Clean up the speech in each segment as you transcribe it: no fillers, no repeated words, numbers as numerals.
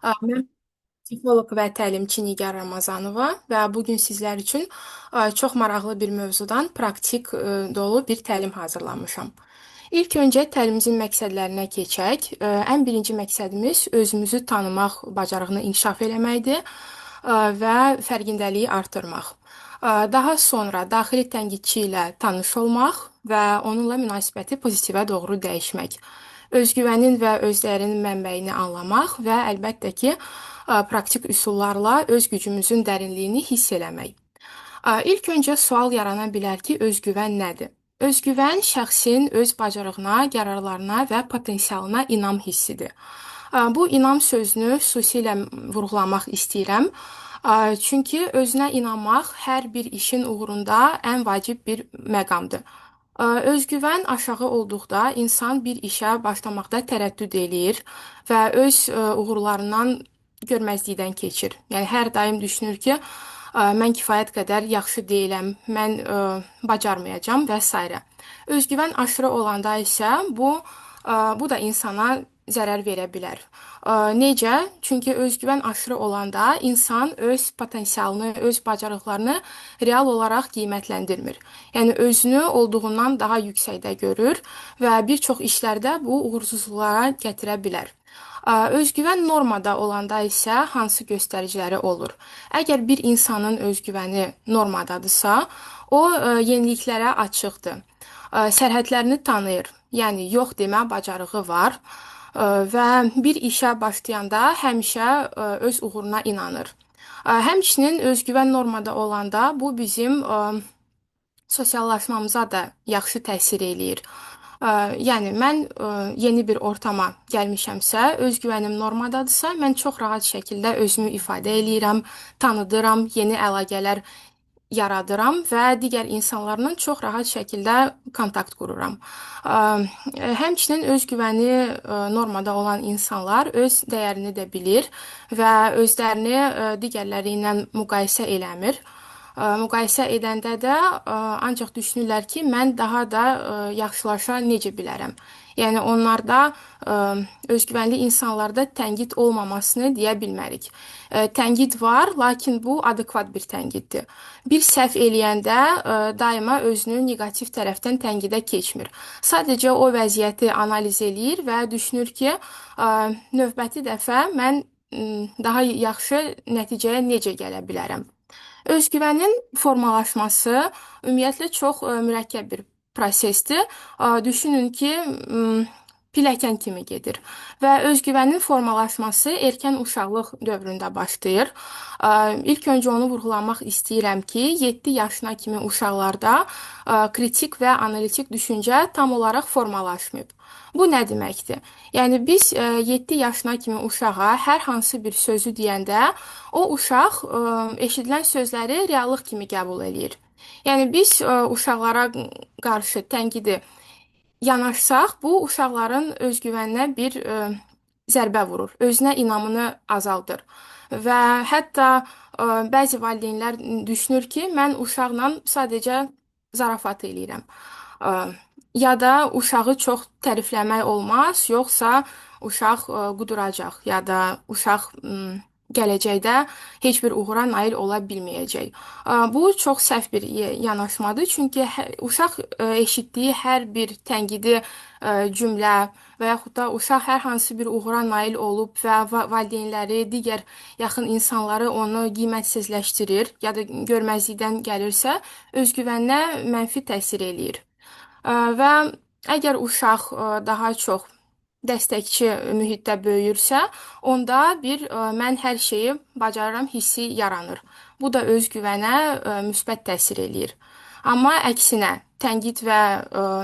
Mən psixoloq və təlimçi Nigar Ramazanova və bu gün sizlər üçün çox maraqlı bir mövzudan praktik dolu bir təlim hazırlamışam. İlk öncə təlimimizin məqsədlərinə keçək. Ən birinci məqsədimiz özümüzü tanımaq bacarığını inkişaf eləməkdir və fərqindəliyi artırmaq. Daha sonra daxili tənqidçi ilə tanış olmaq və onunla münasibəti pozitivə doğru dəyişmək. Özgüvənin və özlərinin mənbəyini anlamaq və əlbəttə ki, praktik üsullarla öz gücümüzün dərinliyini hiss eləmək. İlk öncə sual yarana bilər ki, özgüvən nədir? Özgüvən şəxsin öz bacarığına, qərarlarına və potensialına inam hissidir. Bu inam sözünü xüsusilə vurğulamaq istəyirəm. Çünki özünə inanmaq hər bir işin uğrunda ən vacib bir məqamdır. Özgüvən aşağı olduqda insan bir işə başlamaqda tərəddüd eləyir və öz uğurlarından görməzlikdən keçir. Yəni hər daim düşünür ki, mən kifayət qədər yaxşı deyiləm, mən bacarmayacağam və s. Özgüvən aşırı olanda isə bu da insana zərər verə bilər. Necə? Çünki özgüvən aşırı olanda insan öz potensialını, öz bacarıqlarını real olaraq qiymətləndirmir. Yəni özünü olduğundan daha yüksəkdə görür və bir çox işlərdə bu uğursuzluqlara gətirə bilər. Özgüvən normada olanda isə hansı göstəriciləri olur? Əgər bir insanın özgüvəni normadadırsa, o yeniliklərə açıqdır. Sərhədlərini tanıyır. Yəni yox demə bacarığı var və bir işə başlayanda həmişə öz uğuruna inanır. Həmçinin özgüvən normada olanda bu bizim sosiallaşmamıza da yaxşı təsir eləyir. Yəni mən yeni bir ortama gəlmişəmsə, özgüvənim normadadırsa, mən çox rahat şəkildə özümü ifadə eləyirəm, tanıdıram, yeni əlaqələr yaradıram və digər insanlarla çox rahat şəkildə kontakt qururam. Həmçinin özgüvəni normada olan insanlar öz dəyərini də bilir və özlərini digərləri ilə müqayisə eləmir. Müqayisə edəndə də ancaq düşünürlər ki, mən daha da yaxşılaşa necə bilərəm. Yəni onlarda özgüvənli insanlarda tənqid olmamasını deyə bilmərik. Tənqid var, lakin bu adekvat bir tənqiddir. Bir səhv eləyəndə daima özünü neqativ tərəfdən tənqidə keçmir. Sadəcə o vəziyyəti analiz eləyir və düşünür ki, növbəti dəfə mən daha yaxşı nəticəyə necə gələ bilərəm. Özgüvənin formalaşması ümumiyyətlə çox mürəkkəb bir prosesdir. Düşünün ki, pilləkən kimi gedir və özgüvənin formalaşması erkən uşaqlıq dövründə başlayır. İlk öncə onu vurğulamaq istəyirəm ki, 7 yaşına kimi uşaqlarda kritik və analitik düşüncə tam olaraq formalaşmayıb. Bu nə deməkdir? Yəni biz 7 yaşına kimi uşağa hər hansı bir sözü deyəndə o uşaq eşidilən sözləri reallıq kimi qəbul eləyir. Yəni biz uşaqlara qarşı tənqidi yanaşsaq, bu uşaqların özgüvəninə bir zərbə vurur, özünə inamını azaldır. Və hətta bəzi valideynlər düşünür ki, mən uşaqla sadəcə zarafat eləyirəm. Ya da uşağı çox tərifləmək olmaz, yoxsa uşaq quduracaq, ya da uşaq gələcəkdə heç bir uğura nail ola bilməyəcək. Bu çox səhv bir yanaşmadır, çünki uşaq eşitdiyi hər bir tənqidi cümlə və yaxud da uşaq hər hansı bir uğura nail olub və valideynləri, digər yaxın insanları onu qiymətsizləşdirir ya da görməzlikdən gəlirsə, özgüvəninə mənfi təsir eləyir. Və əgər uşaq daha çox dəstəkçi mühitdə böyüyürsə, onda bir mən hər şeyi bacarıram hissi yaranır. Bu da özgüvənə müsbət təsir eləyir. Amma əksinə, tənqid və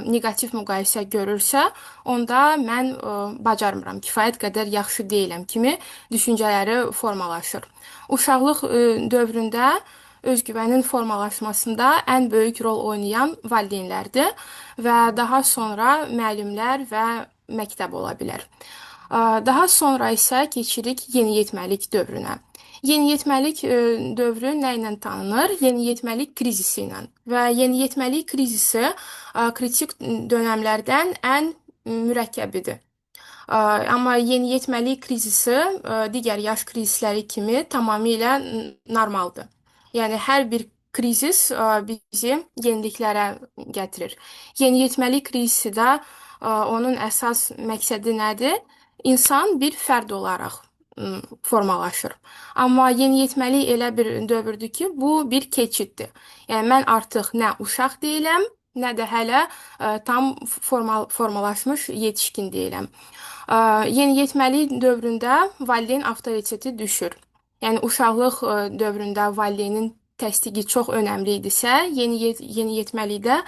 neqativ müqayisə görürsə, onda mən bacarmıram, kifayət qədər yaxşı deyiləm kimi düşüncələri formalaşır. Uşaqlıq dövründə özgüvənin formalaşmasında ən böyük rol oynayan valideynlərdir və daha sonra müəllimlər və məktəb ola bilər. Daha sonra isə keçirik yeniyetməlik dövrünə. Yeniyetməlik dövrü nə ilə tanınır? Yeniyetməlik krizisi ilə. Və yeniyetməlik krizisi kritik dönəmlərdən ən mürəkkəbidir. Amma yeniyetməlik krizisi digər yaş krizisləri kimi tamamilə normaldır. Yəni hər bir krizis bizi yeniliklərə gətirir. Yeniyetməlik krizisi də onun əsas məqsədi nədir? İnsan bir fərd olaraq formalaşır. Amma yeniyetməlik elə bir dövrdür ki, bu bir keçiddir. Yəni mən artıq nə uşaq deyiləm, nə də hələ tam formalaşmış yetişkin deyiləm. Yeniyetməlik dövründə valideyn avtoriteti düşür. Yəni uşaqlıq dövründə valideynin təsdiqi çox önəmli idisə, yeniyetməlikdə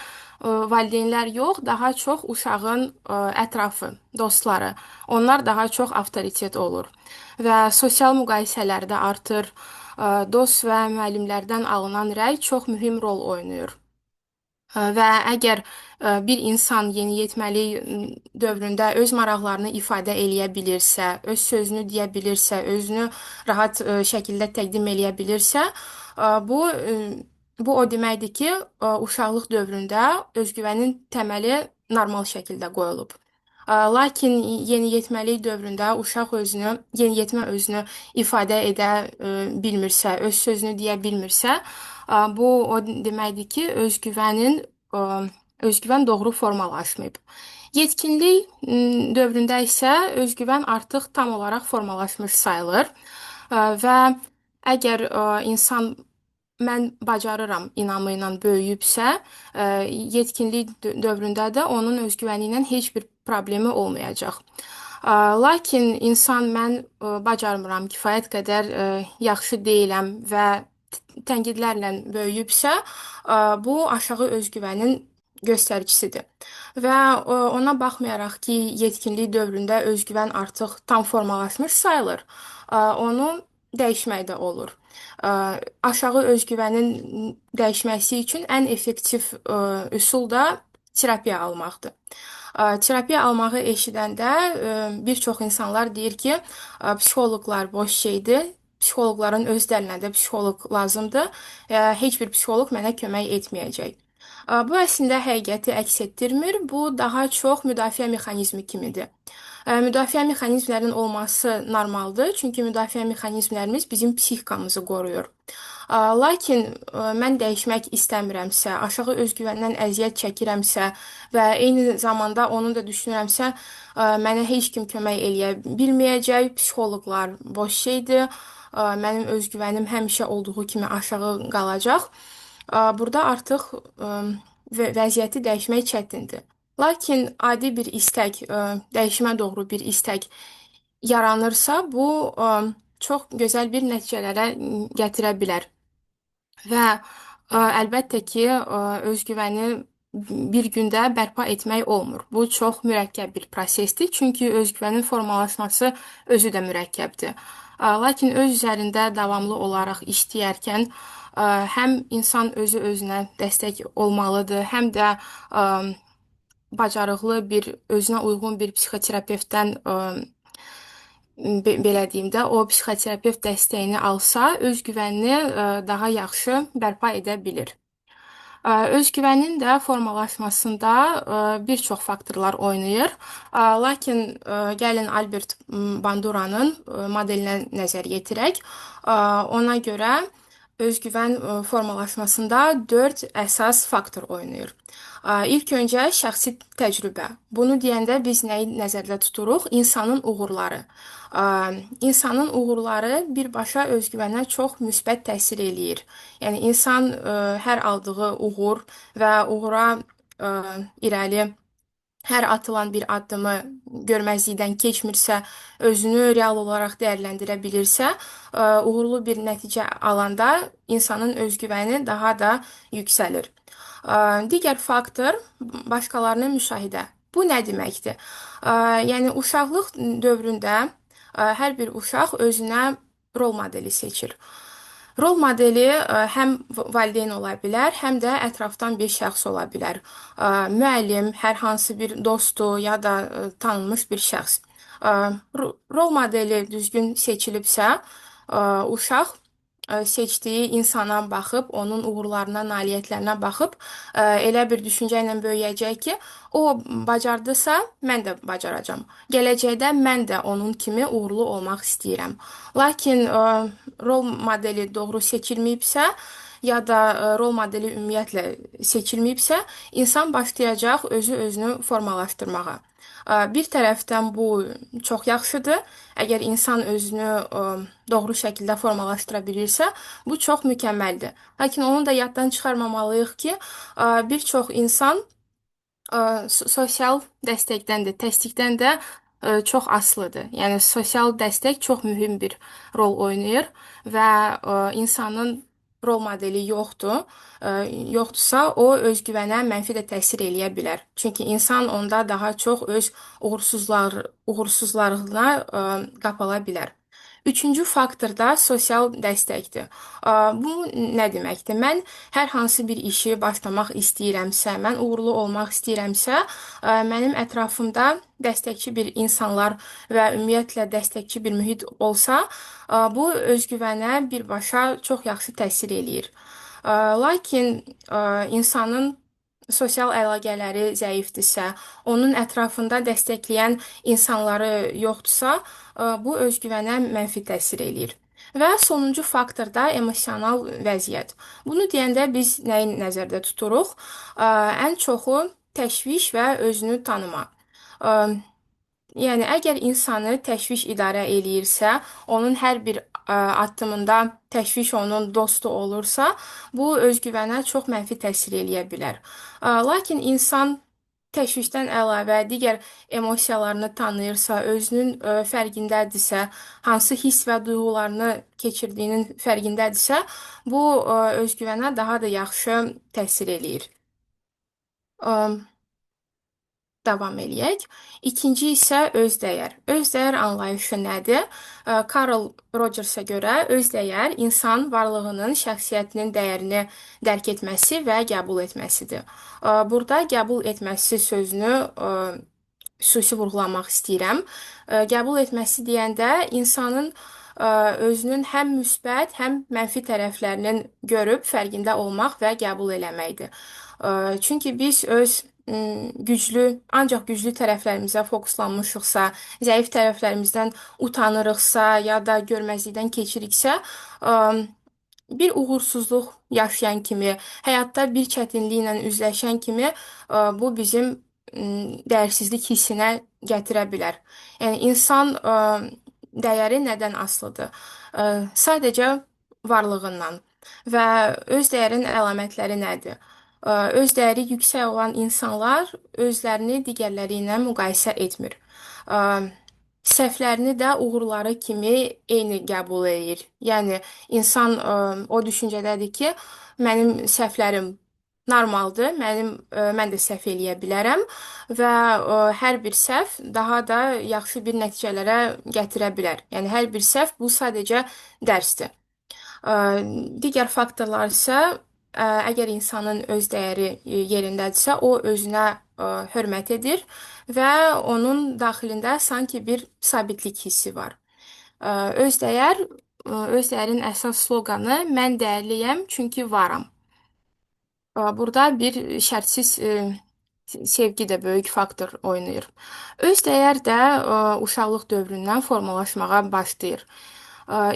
valideynlər yox, daha çox uşağın ətrafı, dostları, onlar daha çox avtoritet olur və sosial müqayisələrdə artır. Dost və müəllimlərdən alınan rəy çox mühüm rol oynayır. Və əgər bir insan yeniyetməlik dövründə öz maraqlarını ifadə eləyə bilirsə, öz sözünü deyə bilirsə, özünü rahat şəkildə təqdim eləyə bilirsə, bu bu o deməkdir ki, uşaqlıq dövründə özgüvənin təməli normal şəkildə qoyulub. Lakin yeniyetməlik dövründə uşaq özünü, yeniyetmə özünü ifadə edə bilmirsə, öz sözünü deyə bilmirsə, bu o deməkdir ki, özgüvən doğru formalaşmayıb. Yetkinlik dövründə isə özgüvən artıq tam olaraq formalaşmış sayılır və əgər insan mən bacarıram inamı ilə böyüyübsə, yetkinlik dövründə də onun özgüvəni ilə heç bir problemi olmayacaq. Lakin insan mən bacarmıram, kifayət qədər yaxşı deyiləm və tənqidlərlə böyüyübsə, bu aşağı özgüvənin göstəricisidir. Və ona baxmayaraq ki, yetkinlik dövründə özgüvən artıq tam formalaşmış sayılır, onu dəyişmək də olur. Aşağı özgüvənin dəyişməsi üçün ən effektiv üsul da terapiya almaqdır. Terapiya almağı eşidəndə bir çox insanlar deyir ki, psixoloqlar boş şeydir. Psixoloqların özlərinə də psixoloq lazımdır. Heç bir psixoloq mənə kömək etməyəcək. Bu əslində həqiqəti əks etdirmir. Bu daha çox müdafiə mexanizmi kimidir. Müdafiə mexanizmlərinin olması normaldır, çünki müdafiə mexanizmlərimiz bizim psixikamızı qoruyur. Lakin mən dəyişmək istəmirəmsə, aşağı özgüvəndən əziyyət çəkirəmsə və eyni zamanda onu da düşünürəmsə, mənə heç kim kömək eləyə bilməyəcək, psixoloqlar boş şeydir, mənim özgüvənim həmişə olduğu kimi aşağı qalacaq. Burada artıq vəziyyəti dəyişmək çətindir. Lakin adi bir istək, dəyişimə doğru bir istək yaranırsa, bu çox gözəl bir nəticələrə gətirə bilər. Və əlbəttə ki, özgüvəni bir gündə bərpa etmək olmur. Bu çox mürəkkəb bir prosesdir, çünki özgüvənin formalaşması özü də mürəkkəbdir. Lakin öz üzərində davamlı olaraq işləyərkən həm insan özü özünə dəstək olmalıdır, həm də bacarıqlı bir, özünə uyğun bir psixoterapevtdən belə deyim də, o psixoterapevt dəstəyini alsa, özgüvənini daha yaxşı bərpa edə bilir. Özgüvənin də formalaşmasında bir çox faktorlar oynayır. Lakin gəlin Albert Banduranın modelinə nəzər yetirək. Ona görə özgüvən formalaşmasında 4 əsas faktor oynayır. İlk öncə şəxsi təcrübə. Bunu deyəndə biz nəyi nəzərdə tuturuq? İnsanın uğurları. İnsanın uğurları birbaşa özgüvənə çox müsbət təsir eləyir. Yəni insan hər aldığı uğur və uğura irəli hər atılan bir addımı görməzlikdən keçmirsə, özünü real olaraq dəyərləndirə bilirsə, uğurlu bir nəticə alanda insanın özgüvəni daha da yüksəlir. Digər faktor başqalarını müşahidə. Bu nə deməkdir? Yəni uşaqlıq dövründə hər bir uşaq özünə rol modeli seçir. Rol modeli həm valideyn ola bilər, həm də ətrafdan bir şəxs ola bilər. Müəllim, hər hansı bir dostu ya da tanınmış bir şəxs. Rol modeli düzgün seçilibsə, uşaq seçdiyi insana baxıb, onun uğurlarına, nailiyyətlərinə baxıb, elə bir düşüncə ilə böyüyəcək ki, o bacardısa, mən də bacaracağam. Gələcəkdə mən də onun kimi uğurlu olmaq istəyirəm. Lakin rol modeli doğru seçilməyibsə, ya da rol modeli ümumiyyətlə seçilməyibsə, insan başlayacaq özü özünü formalaşdırmağa. Bir tərəfdən bu çox yaxşıdır. Əgər insan özünü doğru şəkildə formalaşdıra bilirsə, bu çox mükəmməldir. Lakin onu da yaddan çıxarmamalıyıq ki, bir çox insan sosial dəstəkdən də, təsdiqdən də çox asılıdır. Yəni sosial dəstək çox mühüm bir rol oynayır və insanın rol modeli yoxdursa, o özgüvənə mənfi də təsir eləyə bilər. Çünki insan onda daha çox öz uğursuzlarına qapala bilər. Üçüncü faktor da sosial dəstəkdir. Bu nə deməkdir? Mən hər hansı bir işi başlamaq istəyirəmsə, mən uğurlu olmaq istəyirəmsə, mənim ətrafımda dəstəkçi bir insanlar və ümumiyyətlə dəstəkçi bir mühit olsa, bu özgüvənə birbaşa çox yaxşı təsir eləyir. Lakin insanın sosial əlaqələri zəifdirsə, onun ətrafında dəstəkləyən insanları yoxdursa, bu özgüvənə mənfi təsir eləyir. Və sonuncu faktor da emosional vəziyyət. Bunu deyəndə biz nəyi nəzərdə tuturuq? Ən çoxu təşviş və özünü tanıma. Yəni, əgər insanı təşviş idarə eləyirsə, onun hər bir addımında təşviş onun dostu olursa, bu özgüvənə çox mənfi təsir eləyə bilər. Lakin insan təşvişdən əlavə digər emosiyalarını tanıyırsa, özünün fərqindədirsə, hansı hiss və duyğularını keçirdiyinin fərqindədirsə, bu özgüvənə daha da yaxşı təsir eləyir. Davam eləyək. İkinci isə özdəyər. Özdəyər anlayışı nədir? Karl Rogersə görə özdəyər insan varlığının, şəxsiyyətinin dəyərini dərk etməsi və qəbul etməsidir. Burada qəbul etməsi sözünü xüsusi vurğulamaq istəyirəm. Qəbul etməsi deyəndə insanın özünün həm müsbət, həm mənfi tərəflərinin görüb fərqində olmaq və qəbul eləməkdir. Çünki biz öz ancaq güclü tərəflərimizə fokuslanmışıqsa, zəif tərəflərimizdən utanırıqsa, ya da görməzlikdən keçiriksə, bir uğursuzluq yaşayan kimi, həyatda bir çətinliklə üzləşən kimi, bu bizim dəyərsizlik hissinə gətirə bilər. Yəni insan dəyəri nədən asılıdır? Sadəcə varlığından və öz dəyərin əlamətləri nədir? Öz dəyəri yüksək olan insanlar özlərini digərləri ilə müqayisə etmir. Səhvlərini də uğurları kimi eyni qəbul edir. Yəni insan o düşüncədədir ki, mənim səhvlərim normaldır, mən də səhv eləyə bilərəm və hər bir səhv daha da yaxşı bir nəticələrə gətirə bilər. Yəni hər bir səhv bu sadəcə dərsdir. Digər faktorlar isə əgər insanın öz dəyəri yerindədirsə, o özünə hörmət edir və onun daxilində sanki bir sabitlik hissi var. Özdəyər, özdəyərin əsas sloqanı mən dəyərliyəm çünki varam. Burada bir şərtsiz sevgi də böyük faktor oynayır. Özdəyər də uşaqlıq dövründən formalaşmağa başlayır.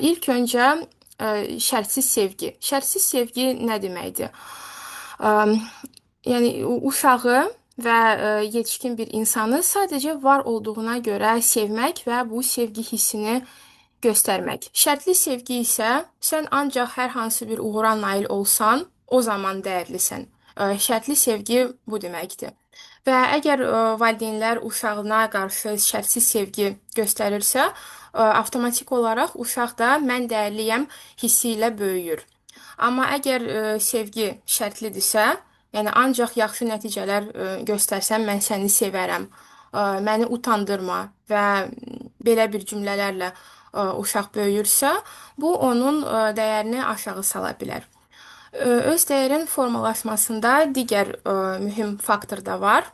İlk öncə şərtsiz sevgi. Şərtsiz sevgi nə deməkdir? Yəni uşağı və yetişkin bir insanı sadəcə var olduğuna görə sevmək və bu sevgi hissini göstərmək. Şərtli sevgi isə sən ancaq hər hansı bir uğura nail olsan, o zaman dəyərlisən. Şərtli sevgi bu deməkdir. Və əgər valideynlər uşağına qarşı şərtsiz sevgi göstərirsə, avtomatik olaraq uşaq da mən dəyərliyəm hissi ilə böyüyür. Amma əgər sevgi şərtlidirsə, yəni ancaq yaxşı nəticələr göstərsən mən səni sevərəm, məni utandırma və belə bir cümlələrlə uşaq böyüyürsə, bu onun dəyərini aşağı sala bilər. Öz dəyərin formalaşmasında digər mühüm faktor da var.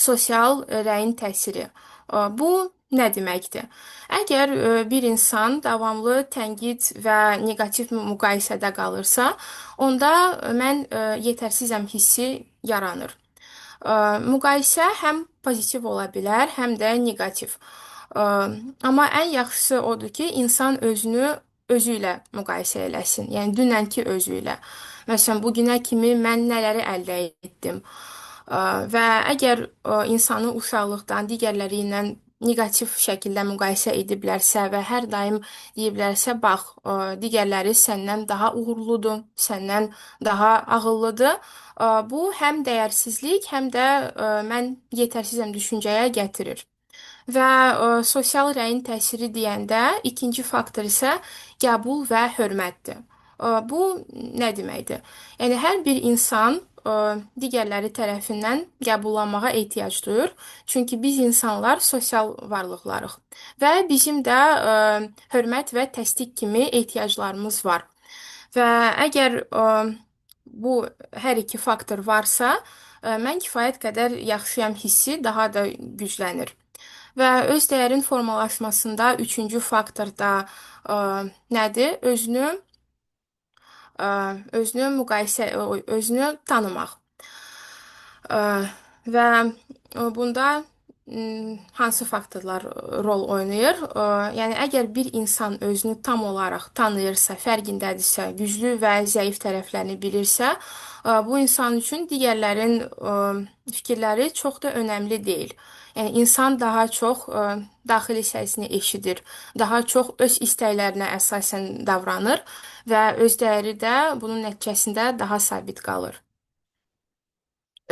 Sosial rəyin təsiri. Bu nə deməkdir? Əgər bir insan davamlı tənqid və neqativ müqayisədə qalırsa, onda mən yetərsizəm hissi yaranır. Müqayisə həm pozitiv ola bilər, həm də neqativ. Ə, Amma ən yaxşısı odur ki, insan özünü özü ilə müqayisə eləsin. Yəni dünənki özü ilə. Məsələn, bu günə kimi mən nələri əldə etdim? Və əgər insanı uşaqlıqdan digərləri ilə neqativ şəkildə müqayisə ediblərsə və hər daim deyiblərsə, bax, digərləri səndən daha uğurludur, səndən daha ağıllıdır. Bu həm dəyərsizlik, həm də mən yetərsizəm düşüncəyə gətirir. Və sosial rəyin təsiri deyəndə ikinci faktor isə qəbul və hörmətdir. Bu nə deməkdir? Yəni hər bir insan digərləri tərəfindən qəbullanmağa ehtiyac duyur. Çünki biz insanlar sosial varlıqlarıq və bizim də hörmət və təsdiq kimi ehtiyaclarımız var. Və əgər bu hər iki faktor varsa, mən kifayət qədər yaxşıyam hissi daha da güclənir. Və öz dəyərin formalaşmasında üçüncü faktor da nədir? Özünü müqayisə, özünü tanımaq. Ə, Və bunda hansı faktorlar rol oynayır? Yəni əgər bir insan özünü tam olaraq tanıyırsa, fərqindədirsə, güclü və zəif tərəflərini bilirsə, bu insan üçün digərlərin fikirləri çox da önəmli deyil. Yəni insan daha çox daxili səsini eşidir, daha çox öz istəklərinə əsasən davranır və öz dəyəri də bunun nəticəsində daha sabit qalır.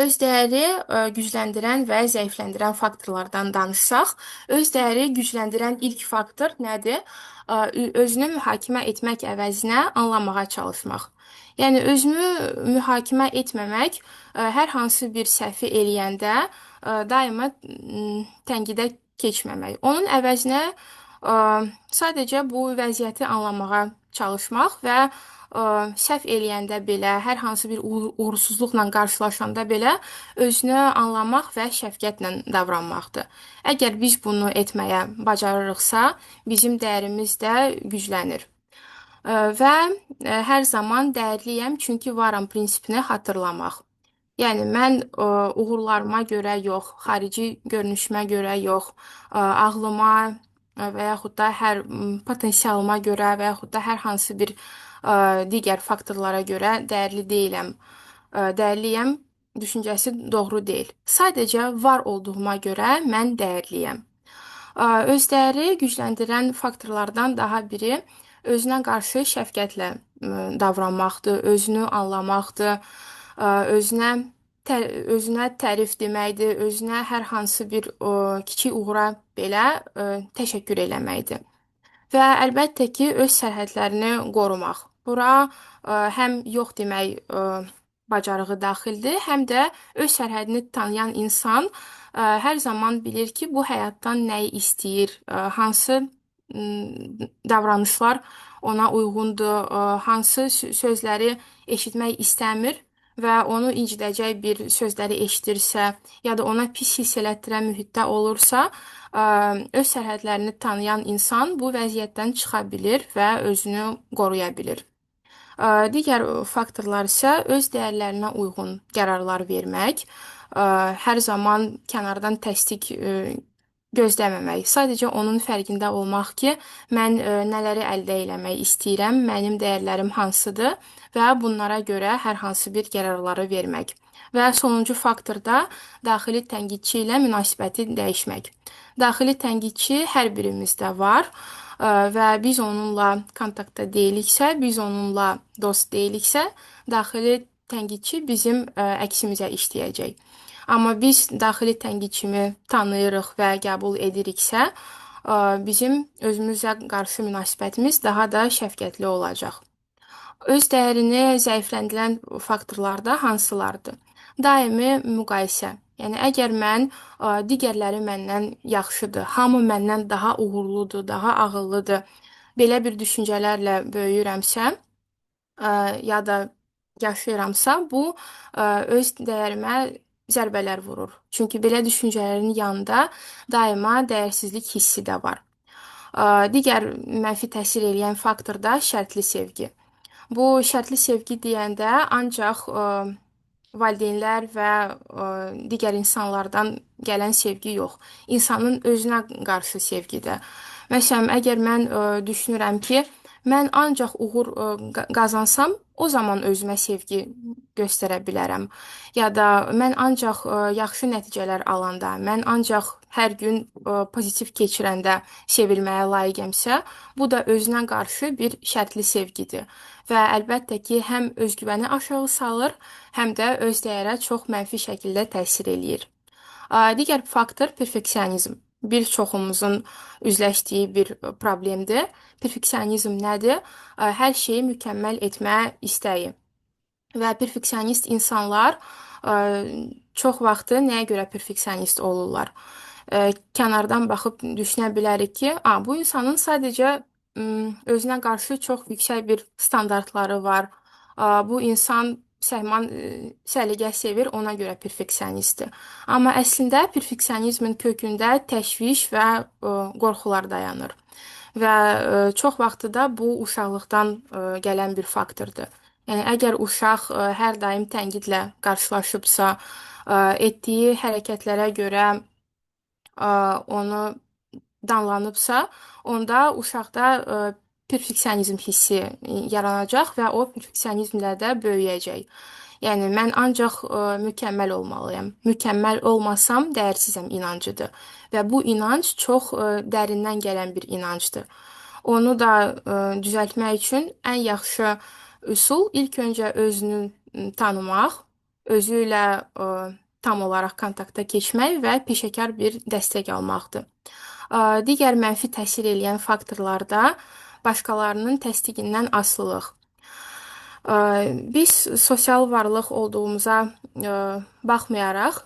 Öz dəyəri gücləndirən və zəifləndirən faktorlardan danışsaq, öz dəyəri gücləndirən ilk faktor nədir? Özünü mühakimə etmək əvəzinə anlamağa çalışmaq. Yəni özünü mühakimə etməmək, hər hansı bir səhvi eləyəndə daima tənqidə keçməmək. Onun əvəzinə sadəcə bu vəziyyəti anlamağa çalışmaq və səhv eləyəndə belə, hər hansı bir uğursuzluqla qarşılaşanda belə özünü anlamaq və şəfqətlə davranmaqdır. Əgər biz bunu etməyə bacarırıqsa, bizim dəyərimiz də güclənir. Və hər zaman dəyərliyəm çünki varam prinsipini xatırlamaq. Yəni mən uğurlarıma görə yox, xarici görünüşümə görə yox, ağlıma və yaxud da hər potensialıma görə və yaxud da hər hansı bir digər faktorlara görə dəyərli deyiləm. Dəyərliyəm düşüncəsi doğru deyil. Sadəcə var olduğuma görə mən dəyərliyəm. Öz dəyəri gücləndirən faktorlardan daha biri özünə qarşı şəfqətlə davranmaqdır, özünü anlamaqdır, özünə özünə tərif deməkdir, özünə hər hansı bir kiçik uğura belə təşəkkür eləməkdir. Və əlbəttə ki, öz sərhədlərini qorumaq. Bura həm yox demək bacarığı daxildir, həm də öz sərhədini tanıyan insan hər zaman bilir ki, bu həyatdan nəyi istəyir, hansı davranışlar ona uyğundur, hansı sözləri eşitmək istəmir və onu incidəcək bir sözləri eşidirsə, ya da ona pis hiss elətdirən mühitdə olursa, öz sərhədlərini tanıyan insan bu vəziyyətdən çıxa bilir və özünü qoruya bilir. Digər faktorlar isə öz dəyərlərinə uyğun qərarlar vermək, hər zaman kənardan təsdiq gözləməmək, sadəcə onun fərqində olmaq ki, mən nələri əldə etmək istəyirəm, mənim dəyərlərim hansıdır və bunlara görə hər hansı bir qərarları vermək. Və sonuncu faktor da daxili tənqidçi ilə münasibəti dəyişmək. Daxili tənqidçi hər birimizdə var və biz onunla kontaktda deyiliksə, biz onunla dost deyiliksə, daxili tənqidçi bizim əksimizə işləyəcək. Amma biz daxili tənqidçimi tanıyırıq və qəbul ediriksə, bizim özümüzə qarşı münasibətimiz daha da şəfqətli olacaq. Öz dəyərini zəifləndirən faktorlar da hansılardır? Daimi müqayisə. Yəni əgər mən digərləri məndən yaxşıdır, hamı məndən daha uğurludur, daha ağıllıdır, belə bir düşüncələrlə böyüyürəmsə, ya da yaşayıramsa, bu öz dəyərimə zərbələr vurur. Çünki belə düşüncələrin yanında daima dəyərsizlik hissi də var. Digər mənfi təsir edən faktor da şərtli sevgi. Bu şərtli sevgi deyəndə ancaq valideynlər və digər insanlardan gələn sevgi yox, insanın özünə qarşı sevgidir. Məsələn, əgər mən düşünürəm ki, mən ancaq uğur qazansam, o zaman özümə sevgi göstərə bilərəm. Ya da mən ancaq yaxşı nəticələr alanda, mən ancaq hər gün pozitiv keçirəndə sevilməyə layiqəmsə, bu da özünə qarşı bir şərtli sevgidir. Və əlbəttə ki, həm özgüvəni aşağı salır, həm də öz dəyərə çox mənfi şəkildə təsir eləyir. Digər faktor perfeksionizm. Bir çoxumuzun üzləşdiyi bir problemdir. Perfeksionizm nədir? Hər şeyi mükəmməl etmə istəyi. Və perfeksionist insanlar çox vaxtı nəyə görə perfeksionist olurlar? Kənardan baxıb düşünə bilərik ki, bu insanın sadəcə özünə qarşı çox yüksək bir standartları var. Bu insan səhman səliqə sevir, ona görə perfeksionistdir. Amma əslində perfeksionizmin kökündə təşviş və qorxular dayanır. Və çox vaxtı da bu uşaqlıqdan gələn bir faktordur. Yəni əgər uşaq hər daim tənqidlə qarşılaşıbsa, etdiyi hərəkətlərə görə onu danlanıbsa, onda uşaqda perfeksionizm hissi yaranacaq və o perfeksionizmlə də böyüyəcək. Yəni mən ancaq mükəmməl olmalıyam. Mükəmməl olmasam dəyərsizəm inancıdır. Və bu inanc çox dərindən gələn bir inancdır. Onu da düzəltmək üçün ən yaxşı üsul ilk öncə özünü tanımaq, özü ilə tam olaraq kontakta keçmək və peşəkar bir dəstək almaqdır. Digər mənfi təsir edən faktorlarda başqalarının təsdiqindən asılılıq. Biz sosial varlıq olduğumuza baxmayaraq,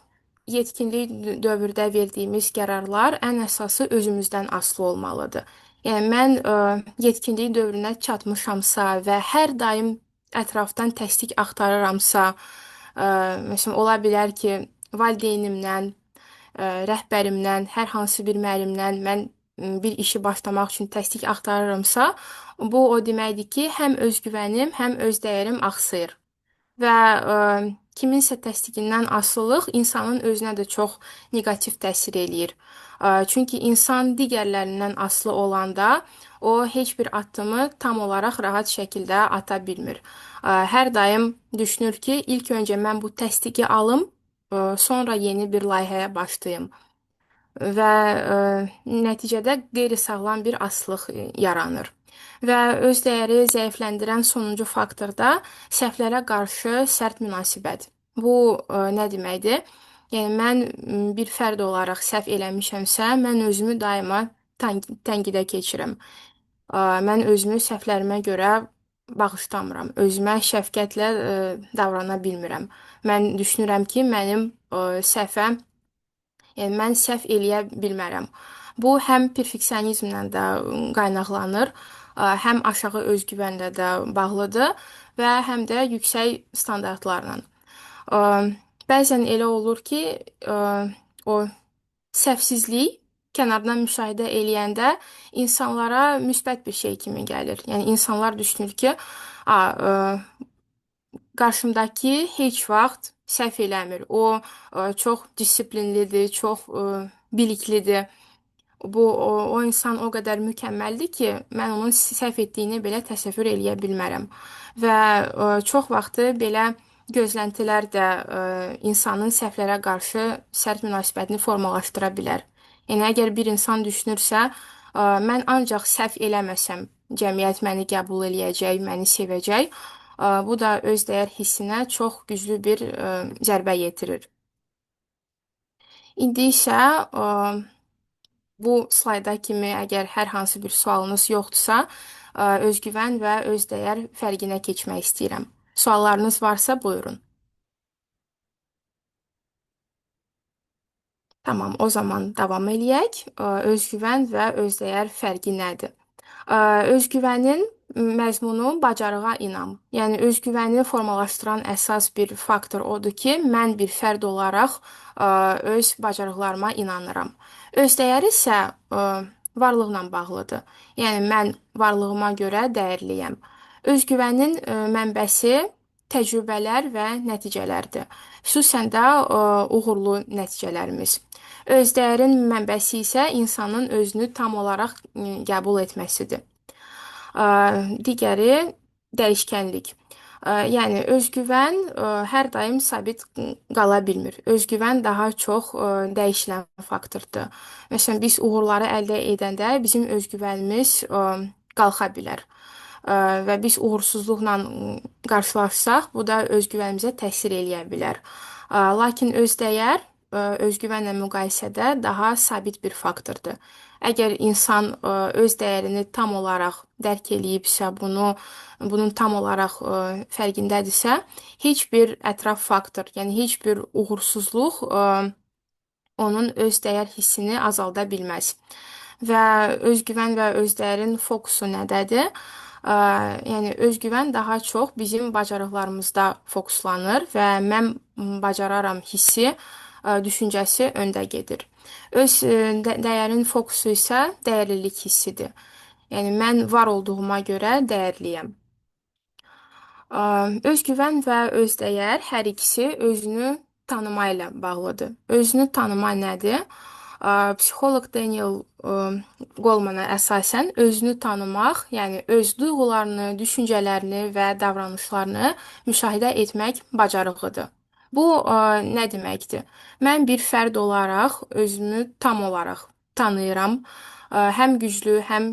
yetkinlik dövrdə verdiyimiz qərarlar ən əsası özümüzdən asılı olmalıdır. Yəni mən yetkinlik dövrünə çatmışamsa və hər daim ətrafdan təsdiq axtarıramsa, məsələn, ola bilər ki, valideynimdən, rəhbərimdən, hər hansı bir müəllimdən mən bir işi başlamaq üçün təsdiq axtarıramsa, bu o deməkdir ki, həm özgüvənim, həm öz dəyərim axsayır. Və kiminsə təsdiqindən asılılıq insanın özünə də çox neqativ təsir eləyir. Çünki insan digərlərindən asılı olanda o heç bir addımı tam olaraq rahat şəkildə ata bilmir. Hər daim düşünür ki, ilk öncə mən bu təsdiqi alım, sonra yeni bir layihəyə başlayım və nəticədə qeyri-sağlam bir asılılıq yaranır. Və öz dəyəri zəifləndirən sonuncu faktor da səhvlərə qarşı sərt münasibət. Bu nə deməkdir? Yəni mən bir fərd olaraq səhv eləmişəmsə, mən özümü daima tənqidə keçirəm. Mən özümü səhvlərimə görə bağışlamıram. Özümə şəfqətlə davrana bilmirəm. Mən düşünürəm ki, mənim səhvəm, yəni mən səhv eləyə bilmərəm. Bu həm perfeksionizmlə də qaynaqlanır, həm aşağı özgüvənlə də bağlıdır və həm də yüksək standartlarla. Ə, Bəzən elə olur ki, o səhvsizlik kənardan müşahidə eləyəndə insanlara müsbət bir şey kimi gəlir. Yəni insanlar düşünür ki, qarşımdakı heç vaxt səhv eləmir. O çox disiplinlidir, çox biliklidir. O insan o qədər mükəmməldir ki, mən onun səhv etdiyini belə təsəvvür eləyə bilmərəm. Və çox vaxtı belə gözləntilər də insanın səhvlərə qarşı sərt münasibətini formalaşdıra bilər. Yəni əgər bir insan düşünürsə, mən ancaq səhv eləməsəm, cəmiyyət məni qəbul eləyəcək, məni sevəcək, bu da öz dəyər hissinə çox güclü bir zərbə yetirir. İndi isə bu slayda kimi əgər hər hansı bir sualınız yoxdursa, özgüvən və öz dəyər fərqinə keçmək istəyirəm. Suallarınız varsa buyurun. Tamam, o zaman davam eləyək. Özgüvən və öz dəyər fərqi nədir? Özgüvənin məzmunu bacarığa inam. Yəni özgüvəni formalaşdıran əsas bir faktor odur ki, mən bir fərd olaraq öz bacarıqlarıma inanıram. Özdəyər isə varlıqla bağlıdır. Yəni mən varlığıma görə dəyərliyəm. Özgüvənin mənbəsi təcrübələr və nəticələrdir. Xüsusən də uğurlu nəticələrimiz. Özdəyərin mənbəsi isə insanın özünü tam olaraq qəbul etməsidir. Digəri dəyişkənlik. Yəni özgüvən hər daim sabit qala bilmir. Özgüvən daha çox dəyişilən faktordur. Məsələn, biz uğurları əldə edəndə bizim özgüvənimiz qalxa bilər. Və biz uğursuzluqla qarşılaşsaq, bu da özgüvənimizə təsir eləyə bilər. Lakin özdəyər özgüvənlə müqayisədə daha sabit bir faktordur. Əgər insan öz dəyərini tam olaraq dərk eləyibsə, bunun tam olaraq fərqindədirsə, heç bir ətraf faktor, yəni heç bir uğursuzluq onun öz dəyər hissini azalda bilməz. Və özgüvən və özdəyərin fokusu nədədir? Yəni özgüvən daha çox bizim bacarıqlarımızda fokuslanır və mən bacararam hissi, düşüncəsi öndə gedir. Öz dəyərin fokusu isə dəyərlilik hissidir. Yəni mən var olduğuma görə dəyərliyəm. Özgüvən və özdəyər hər ikisi özünü tanıma ilə bağlıdır. Özünü tanıma nədir? Psixoloq Daniel Golemana əsasən özünü tanımaq, yəni öz duyğularını, düşüncələrini və davranışlarını müşahidə etmək bacarığıdır. Bu nə deməkdir? Mən bir fərd olaraq özümü tam olaraq tanıyıram. Həm güclü, həm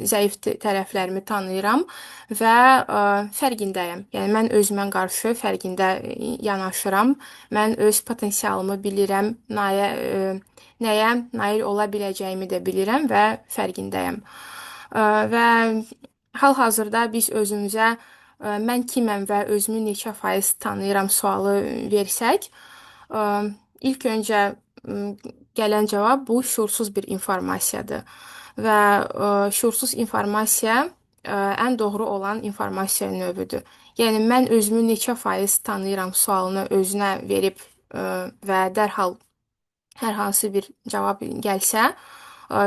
zəif tərəflərimi tanıyıram və fərqindəyəm. Yəni mən özümə qarşı fərqində yanaşıram. Mən öz potensialımı bilirəm, nəyə nail ola biləcəyimi də bilirəm və fərqindəyəm. Və hal-hazırda biz özümüzə mən kiməm və özümü neçə faiz tanıyıram sualı versək, ilk öncə gələn cavab bu şuursuz bir informasiyadır. Və şuursuz informasiya ən doğru olan informasiya növüdür. Yəni mən özümü neçə faiz tanıyıram sualını özünə verib və dərhal hər hansı bir cavab gəlsə,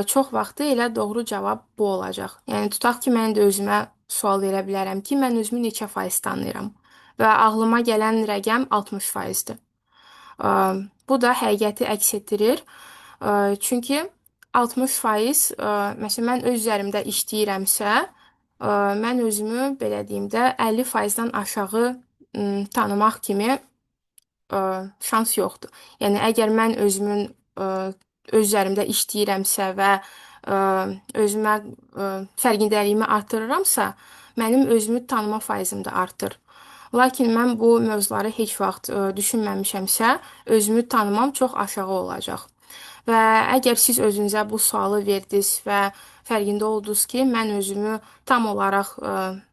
çox vaxtı elə doğru cavab bu olacaq. Yəni tutaq ki, mən də özümə sual verə bilərəm ki, mən özümü neçə faiz tanıyıram və ağlıma gələn rəqəm 60%-dir. Bu da həqiqəti əks etdirir. Çünki 60%, məsələn, mən öz üzərimdə işləyirəmsə, mən özümü belə deyim də 50%-dən aşağı tanımaq kimi şans yoxdur. Yəni əgər mən özümün öz üzərimdə işləyirəmsə və özümə fərqindəliyimi artırıramsa, mənim özümü tanıma faizim də artır. Lakin mən bu mövzuları heç vaxt düşünməmişəmsə, özümü tanımam çox aşağı olacaq. Və əgər siz özünüzə bu sualı verdiniz və fərqində oldunuz ki, mən özümü tam olaraq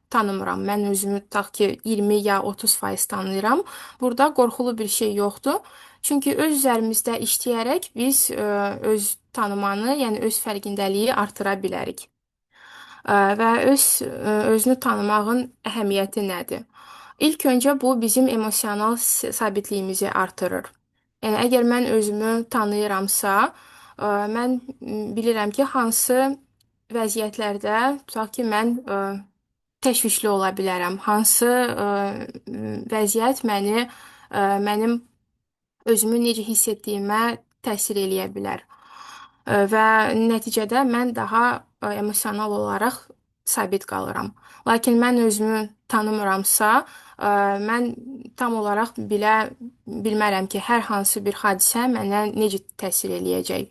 tanımıram. Mən özümü tutaq ki, 20 ya 30% tanıyıram. Burada qorxulu bir şey yoxdur. Çünki öz üzərimizdə işləyərək biz öz tanımanı, yəni öz fərqindəliyi artıra bilərik. Və özünü tanımağın əhəmiyyəti nədir? İlk öncə bu bizim emosional sabitliyimizi artırır. Yəni əgər mən özümü tanıyıramsa, mən bilirəm ki, hansı vəziyyətlərdə tutaq ki, mən təşvişli ola bilərəm. Hansı vəziyyət mənim özümü necə hiss etdiyimə təsir eləyə bilər. Və nəticədə mən daha emosional olaraq sabit qalıram. Lakin mən özümü tanımıramsa, mən tam olaraq bilmərəm ki, hər hansı bir hadisə mənə necə təsir eləyəcək.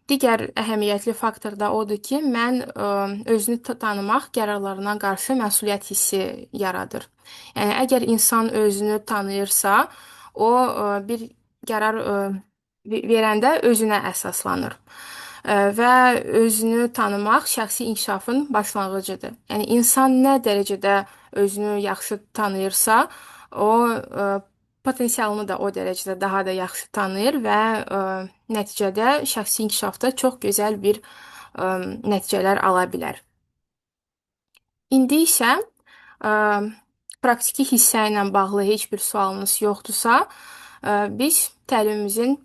Digər əhəmiyyətli faktor da odur ki, mən özünü tanımaq qərarlarına qarşı məsuliyyət hissi yaradır. Yəni əgər insan özünü tanıyırsa, o bir qərar verəndə özünə əsaslanır. Və özünü tanımaq şəxsi inkişafın başlanğıcıdır. Yəni insan nə dərəcədə özünü yaxşı tanıyırsa, o potensialını da o dərəcədə daha da yaxşı tanıyır və nəticədə şəxsi inkişafda çox gözəl bir nəticələr ala bilər. İndi isə ə, praktiki hissə ilə bağlı heç bir sualınız yoxdursa, biz təlimimizin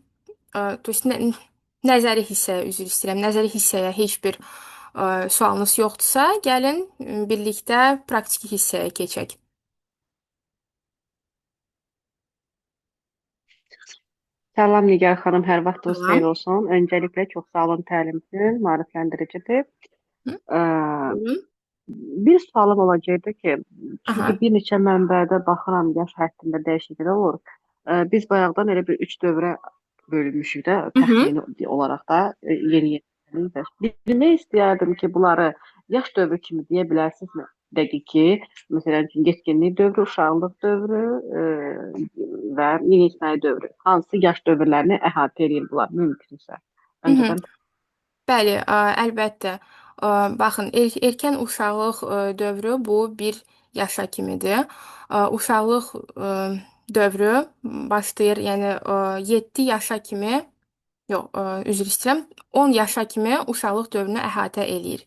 to есть nəzəri hissəyə üzr istəyirəm. Nəzəri hissəyə heç bir sualınız yoxdursa, gəlin birlikdə praktiki hissəyə keçək. Salam Nigar xanım, hər vaxtınız xeyir Tamam. olsun. Öncəliklə çox sağ olun təlim üçün, maarifləndiricidir. Hı? Ə, Buyurun. Bir sualım olacaqdı ki, çünki Aha. bir neçə mənbədə baxıram, yaş həddində dəyişikliklər olur. Biz bayaqdan elə bir üç dövrə bölünmüşük də, Hı hı. təxmini olaraq da yeni yeni. Bilmək istəyərdim ki, bunları yaş dövrü kimi deyə bilərsinizmi? Dəqiq ki, məsələn, yetkinlik dövrü, uşaqlıq dövrü və yeniyetməlik dövrü. Hansı yaş dövrlərini əhatə edir bunlar mümkünsə? Hı hı. Öncədən Bəli, əlbəttə. Baxın, erkən uşaqlıq dövrü bu bir yaşa kimidir. Uşaqlıq dövrü başlayır, yəni 7 yaşa kimi. Yox, üzr istəyirəm. 10 yaşa kimi uşaqlıq dövrünü əhatə eləyir.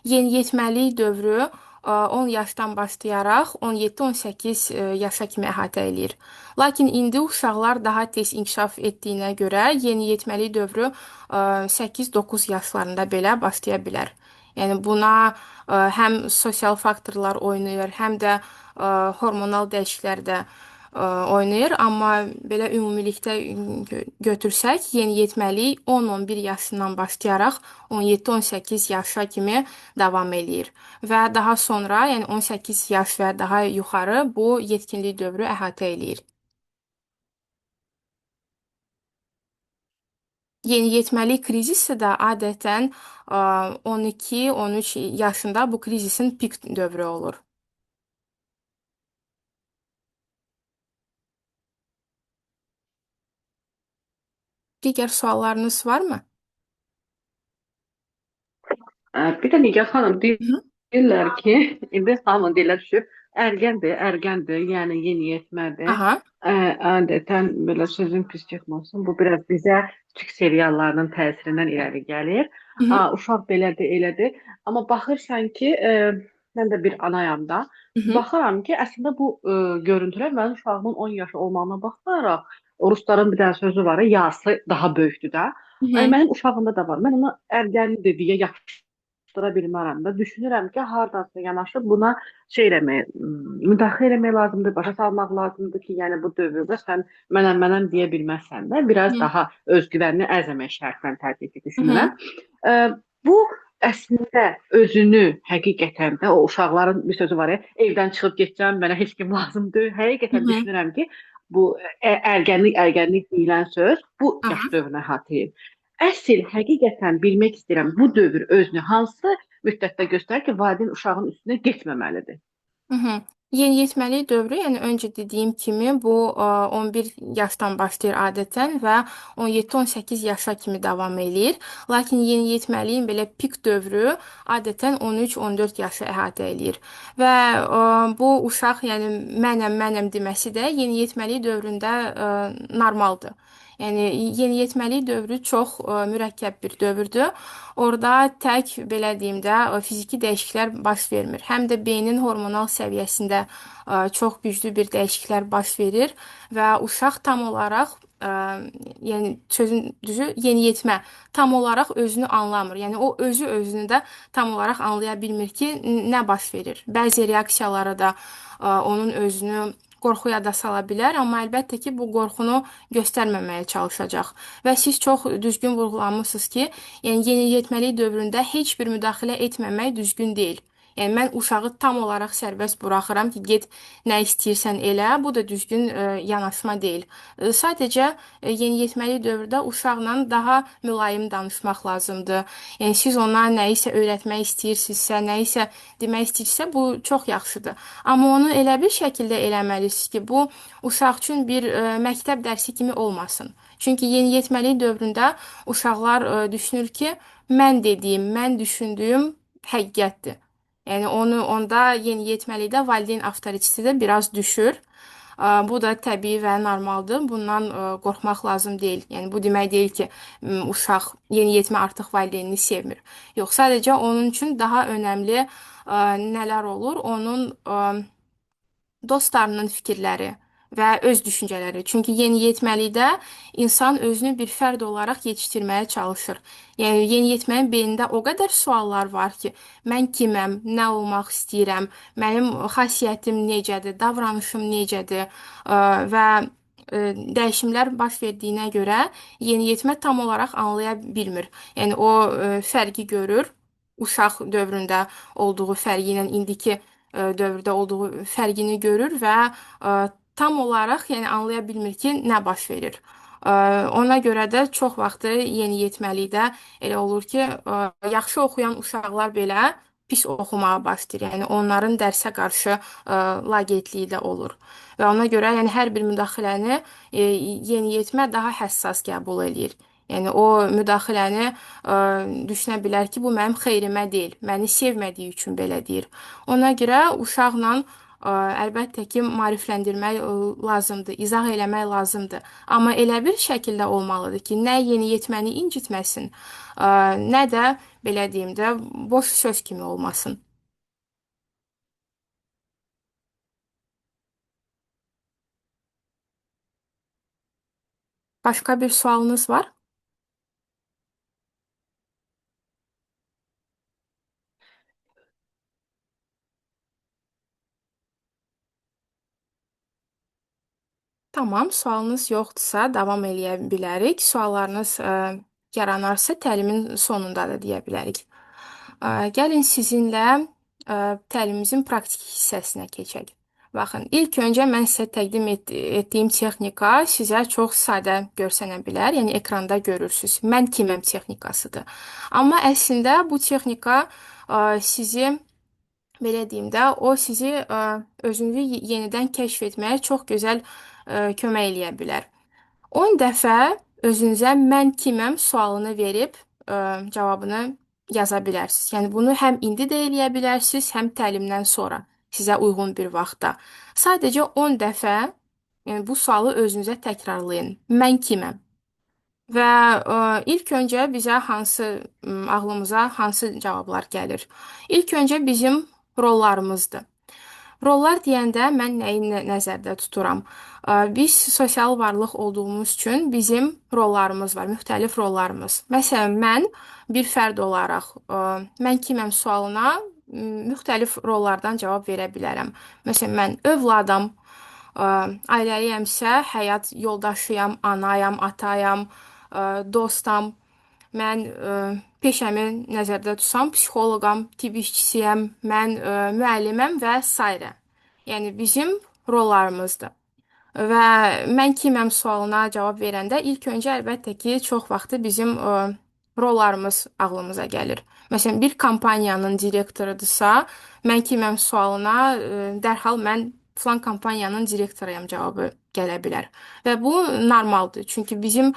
Yeniyetməlik dövrü 10 yaşdan başlayaraq 17-18 yaşa kimi əhatə eləyir. Lakin indi uşaqlar daha tez inkişaf etdiyinə görə yeniyetməlik dövrü 8-9 yaşlarında belə başlaya bilər. Yəni buna həm sosial faktorlar oynayır, həm də hormonal dəyişikliklər də oynayır, amma belə ümumilikdə götürsək, yeniyetməlik 10-11 yaşından başlayaraq 17-18 yaşa kimi davam eləyir və daha sonra, yəni 18 yaş və daha yuxarı bu yetkinlik dövrü əhatə eləyir. Yeniyetməlik krizisi də adətən 12-13 yaşında bu krizisin pik dövrü olur. Digər suallarınız varmı? bir də Nigar xanım Hı hı. deyirlər ki, indi hamı deyirlər düşüb, ərgəndir, yəni yeniyetmədir. Aha. Adətən belə sözün pis çıxmasın, bu biraz bizə Türk seriallarının təsirindən irəli gəlir. Hı hı. Uşaq belədir, elədir. Amma baxırsan ki, mən də bir anayam da. Hı hı. Baxıram ki, əslində bu görüntülər mənim uşağımın 10 yaşı olmağına baxmayaraq, rusların bir dənə sözü var, yası daha böyükdür də. Hı hı. Mənim uşağımda da var. Mən ona ərgənlidir deyə yapışdıra bilmərəm də. Düşünürəm ki, hardansa yanaşıb buna şey eləmək, müdaxilə eləmək lazımdır, başa salmaq lazımdır ki, yəni bu dövrdə sən mənəm deyə bilməzsən də. Biraz Hı daha özgüvənini əzəmək şərtlə təbii ki, hı. düşünürəm. Bu əslində özünü həqiqətən də o uşaqların bir sözü var ya, evdən çıxıb getsən, mənə heç kim lazımdır. Hı Həqiqətən hı. düşünürəm ki, bu ərgənlik deyilən söz bu yaş Aha. dövrünə əhatə edir. Əsl həqiqətən bilmək istəyirəm, bu dövr özünü hansı müddətdə göstərir ki, valideyn uşağın üstünə getməməlidir? Hı hı. Yeniyetməlik dövrü, yəni öncə dediyim kimi bu 11 yaşdan başlayır adətən və 17-18 yaşa kimi davam eləyir. Lakin yeniyetməliyin belə pik dövrü adətən 13-14 yaşı əhatə eləyir. Və bu uşaq, yəni mənəm deməsi də yeniyetməlik dövründə normaldır. Yəni yeniyetməlik dövrü çox mürəkkəb bir dövrdür. Orada tək belə deyim də fiziki dəyişikliklər baş vermir. Həm də beynin hormonal səviyyəsində çox güclü bir dəyişikliklər baş verir və uşaq tam olaraq yəni sözün düzü yeniyetmə tam olaraq özünü anlamır. Yəni o özünü də tam olaraq anlaya bilmir ki, nə baş verir. Bəzi reaksiyalara da onun özünü qorxuya da sala bilər, amma əlbəttə ki, bu qorxunu göstərməməyə çalışacaq. Və siz çox düzgün vurğulamısınız ki, yəni yeniyetməlik dövründə heç bir müdaxilə etməmək düzgün deyil. Yəni mən uşağı tam olaraq sərbəst buraxıram ki, get nə istəyirsən elə. Bu da düzgün yanaşma deyil. Sadəcə yeniyetməlik dövrdə uşaqla daha mülayim danışmaq lazımdır. Yəni siz ona nəyisə öyrətmək istəyirsinizsə, nəyisə demək istəyirsə, bu çox yaxşıdır. Amma onu elə bir şəkildə eləməlisiniz ki, bu uşaq üçün bir məktəb dərsi kimi olmasın. Çünki yeniyetməlik dövründə uşaqlar düşünür ki, mən dediyim, mən düşündüyüm həqiqətdir. Yəni onda yeniyetməlikdə valideyn avtoriteti də biraz düşür. Bu da təbii və normaldır. Bundan qorxmaq lazım deyil. Yəni bu demək deyil ki, uşaq yeniyetmə artıq valideynini sevmir. Yox, sadəcə onun üçün daha önəmli nələr olur? Onun dostlarının fikirləri və öz düşüncələri. Çünki yeniyetməlikdə insan özünü bir fərd olaraq yetişdirməyə çalışır. Yəni yeniyetmənin beynində o qədər suallar var ki, mən kiməm, nə olmaq istəyirəm, mənim xasiyyətim necədir, davranışım necədir və dəyişimlər baş verdiyinə görə yeniyetmə tam olaraq anlaya bilmir. Yəni o fərqi görür. Uşaq dövründə olduğu fərqi ilə indiki dövrdə olduğu fərqini görür və tam olaraq yəni anlaya bilmir ki, nə baş verir. Ona görə də çox vaxtı yeniyetməlikdə elə olur ki, yaxşı oxuyan uşaqlar belə pis oxumağa başlayır. Yəni onların dərsə qarşı laqeydliyi də olur. Və ona görə yəni hər bir müdaxiləni yeniyetmə daha həssas qəbul eləyir. Yəni o müdaxiləni düşünə bilər ki, bu mənim xeyrimə deyil, məni sevmədiyi üçün belə deyir. Ona görə uşaqla əlbəttə ki, maarifləndirmək lazımdır, izah eləmək lazımdır. Amma elə bir şəkildə olmalıdır ki, nə yeniyetməni incitməsin, nə də belə deyim də boş söz kimi olmasın. Başqa bir sualınız var? Tamam, sualınız yoxdursa davam eləyə bilərik. Suallarınız yaranarsa təlimin sonunda da deyə bilərik. Gəlin sizinlə təlimimizin praktik hissəsinə keçək. Baxın, ilk öncə mən sizə təqdim etdiyim texnika sizə çox sadə görsənə bilər. Yəni ekranda görürsüz. Mən kiməm texnikasıdır. Amma əslində bu texnika sizi belə deyim də, o sizi özünüzü yenidən kəşf etməyə çox gözəl kömək eləyə bilər. 10 dəfə özünüzə mən kiməm sualını verib cavabını yaza bilərsiniz. Yəni bunu həm indi də eləyə bilərsiniz, həm təlimdən sonra sizə uyğun bir vaxtda. Sadəcə 10 dəfə yəni bu sualı özünüzə təkrarlayın. Mən kiməm? Və ilk öncə bizə ağlımıza hansı cavablar gəlir? İlk öncə bizim rollarımızdır. Rollar deyəndə mən nəyi nəzərdə tuturam? Biz sosial varlıq olduğumuz üçün bizim rollarımız var, müxtəlif rollarımız. Məsələn, mən bir fərd olaraq mən kiməm sualına müxtəlif rollardan cavab verə bilərəm. Məsələn, mən övladam, ailəliyəmsə həyat yoldaşıyam, anayam, atayam, dostam. Mən peşəmi nəzərdə tutsam, psixoloqam, tibb işçisiyəm, mən müəlliməm və s. Yəni bizim rollarımızdır. Və mən kiməm sualına cavab verəndə ilk öncə əlbəttə ki, çox vaxtı bizim rollarımız ağlımıza gəlir. Məsələn, bir kompaniyanın direktorudursa, mən kiməm sualına dərhal mən filan kompaniyanın direktoruyam cavabı gələ bilər. Və bu normaldır. Çünki bizim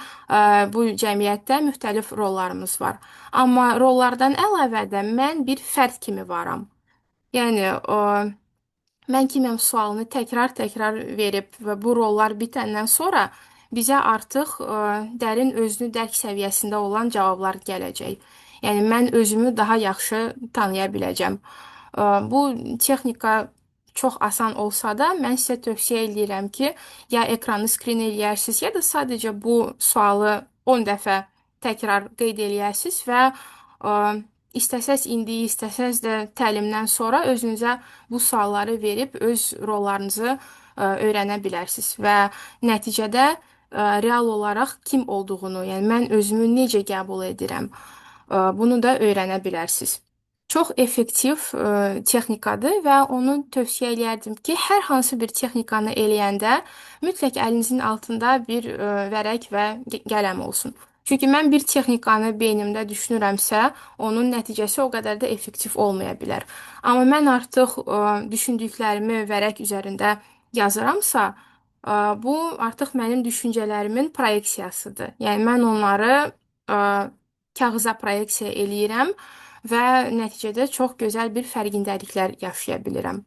bu cəmiyyətdə müxtəlif rollarımız var. Amma rollardan əlavə də mən bir fərd kimi varam. Yəni mən kiməm sualını təkrar-təkrar verib və bu rollar bitəndən sonra bizə artıq dərin özünü dərk səviyyəsində olan cavablar gələcək. Yəni mən özümü daha yaxşı tanıya biləcəm. Bu texnika çox asan olsa da mən sizə tövsiyə edirəm ki, ya ekranı skrin eləyərsiniz, ya da sadəcə bu sualı 10 dəfə təkrar qeyd eləyərsiniz və İstəsəz indi, istəsəz də təlimdən sonra özünüzə bu sualları verib öz rollarınızı öyrənə bilərsiniz və nəticədə real olaraq kim olduğunu, yəni mən özümü necə qəbul edirəm, bunu da öyrənə bilərsiniz. Çox effektiv texnikadır və onu tövsiyə eləyərdim ki, hər hansı bir texnikanı eləyəndə mütləq əlinizin altında bir vərəq və qələm olsun. Çünki mən bir texnikanı beynimdə düşünürəmsə, onun nəticəsi o qədər də effektiv olmaya bilər. Amma mən artıq düşündüklərimi vərəq üzərində yazıramsa, bu artıq mənim düşüncələrimin proyeksiyasıdır. Yəni mən onları kağıza proyeksiya eləyirəm və nəticədə çox gözəl bir fərqindəliklər yaşaya bilirəm.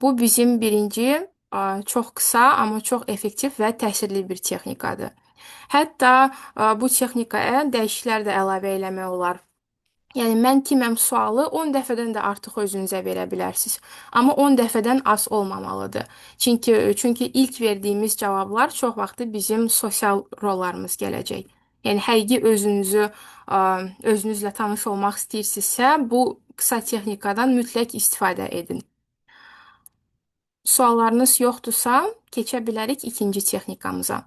Bu bizim birinci çox qısa, amma çox effektiv və təsirli bir texnikadır. Hətta bu texnikaya dəyişikliklər də əlavə eləmək olar. Yəni mən kiməm sualı 10 dəfədən də artıq özünüzə verə bilərsiniz. Amma 10 dəfədən az olmamalıdır. Çünki ilk verdiyimiz cavablar çox vaxtı bizim sosial rollarımız gələcək. Yəni həqiqi özünüzlə tanış olmaq istəyirsinizsə, bu qısa texnikadan mütləq istifadə edin. Suallarınız yoxdursa, keçə bilərik ikinci texnikamıza.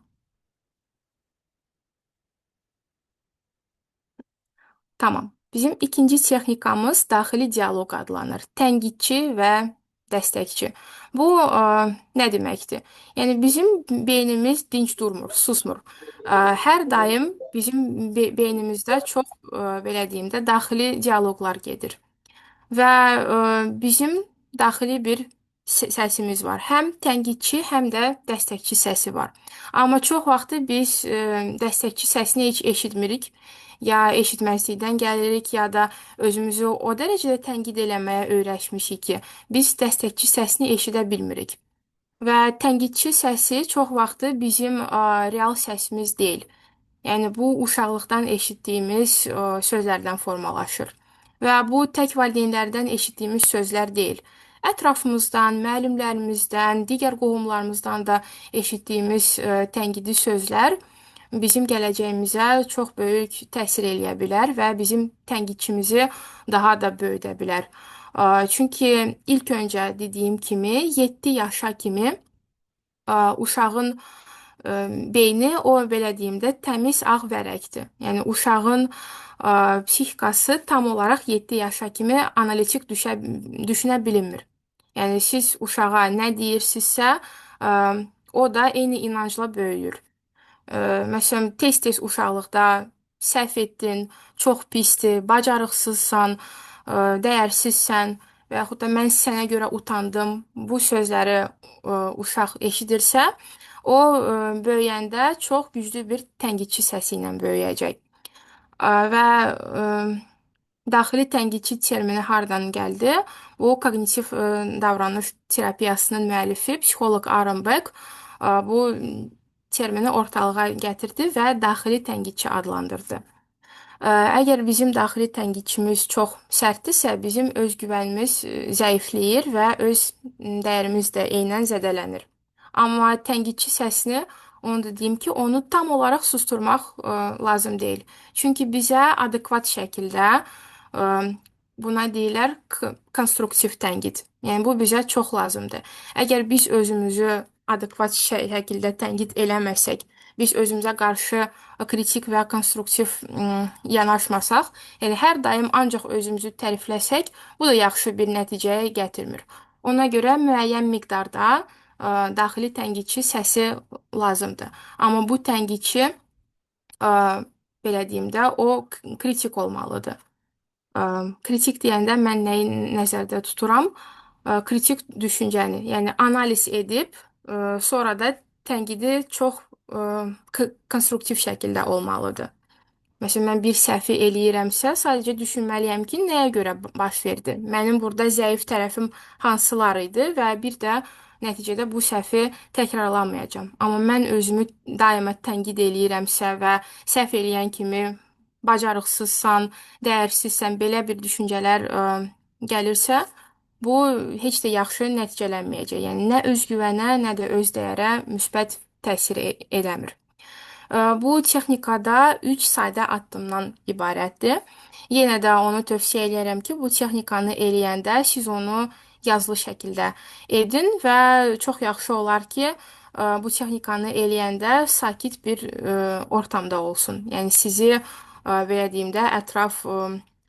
Tamam. Bizim ikinci texnikamız daxili dialoq adlanır. Tənqidçi və dəstəkçi. Bu nə deməkdir? Yəni bizim beynimiz dinc durmur, susmur. Hər daim bizim beynimizdə çox belə deyim də daxili dialoqlar gedir. Və bizim daxili bir səsimiz var. Həm tənqidçi, həm də dəstəkçi səsi var. Amma çox vaxtı biz dəstəkçi səsini heç eşitmirik, ya eşitməzlikdən gəlirik, ya da özümüzü o dərəcədə tənqid eləməyə öyrəşmişik ki, biz dəstəkçi səsini eşidə bilmirik. Və tənqidçi səsi çox vaxtı bizim real səsimiz deyil. Yəni bu uşaqlıqdan eşitdiyimiz sözlərdən formalaşır. Və bu tək valideynlərdən eşitdiyimiz sözlər deyil. Ətrafımızdan, müəllimlərimizdən, digər qohumlarımızdan da eşitdiyimiz tənqidi sözlər bizim gələcəyimizə çox böyük təsir eləyə bilər və bizim tənqidçimizi daha da böyüdə bilər. Çünki ilk öncə dediyim kimi 7 yaşa kimi uşağın beyni o belə deyim də təmiz ağ vərəqdir. Yəni uşağın psixikası tam olaraq 7 yaşa kimi analitik düşünə bilinmir. Yəni siz uşağa nə deyirsinizsə, o da eyni inancla böyüyür. Məsələn, tez-tez uşaqlıqda səhv etdin, çox pisdir, bacarıqsızsan, dəyərsizsən və yaxud da mən sənə görə utandım. Bu sözləri uşaq eşidirsə, o böyüyəndə çox güclü bir tənqidçi səsi ilə böyüyəcək. Və daxili tənqidçi termini hardan gəldi? Bu koqnitiv davranış terapiyasının müəllifi psixoloq Aaron Beck bu termini ortalığa gətirdi və daxili tənqidçi adlandırdı. Əgər bizim daxili tənqidçimiz çox sərtdirsə, bizim özgüvənimiz zəifləyir və öz dəyərimiz də eynən zədələnir. Amma tənqidçi səsini, onu da deyim ki, onu tam olaraq susturmaq lazım deyil. Çünki bizə adekvat şəkildə buna deyirlər konstruktiv tənqid. Yəni bu bizə çox lazımdır. Əgər biz özümüzü adekvat şəkildə tənqid eləməsək, biz özümüzə qarşı kritik və konstruktiv yanaşmasaq, yəni hər daim ancaq özümüzü tərifləsək, bu da yaxşı bir nəticəyə gətirmir. Ona görə müəyyən miqdarda daxili tənqidçi səsi lazımdır. Amma bu tənqidçi belə deyim də, o kritik olmalıdır. Kritik deyəndə mən nəyi nəzərdə tuturam? Kritik düşüncəni, yəni analiz edib, sonra da tənqidi çox konstruktiv şəkildə olmalıdır. Məsələn, mən bir səhvi eləyirəmsə, sadəcə düşünməliyəm ki, nəyə görə baş verdi? Mənim burada zəif tərəfim hansılar idi və bir də nəticədə bu səhvi təkrarlamayacağam. Amma mən özümü daima tənqid eləyirəmsə və səhv eləyən kimi bacarıqsızsan, dəyərsizsən, belə bir düşüncələr gəlirsə, bu heç də yaxşı nəticələnməyəcək. Yəni nə özgüvənə, nə də öz dəyərə müsbət təsir eləmir. Bu texnikada 3 sadə addımdan ibarətdir. Yenə də onu tövsiyə edirəm ki, bu texnikanı eləyəndə siz onu yazılı şəkildə edin və çox yaxşı olar ki, bu texnikanı eləyəndə sakit bir ortamda olsun. Yəni sizi belə deyim də ətraf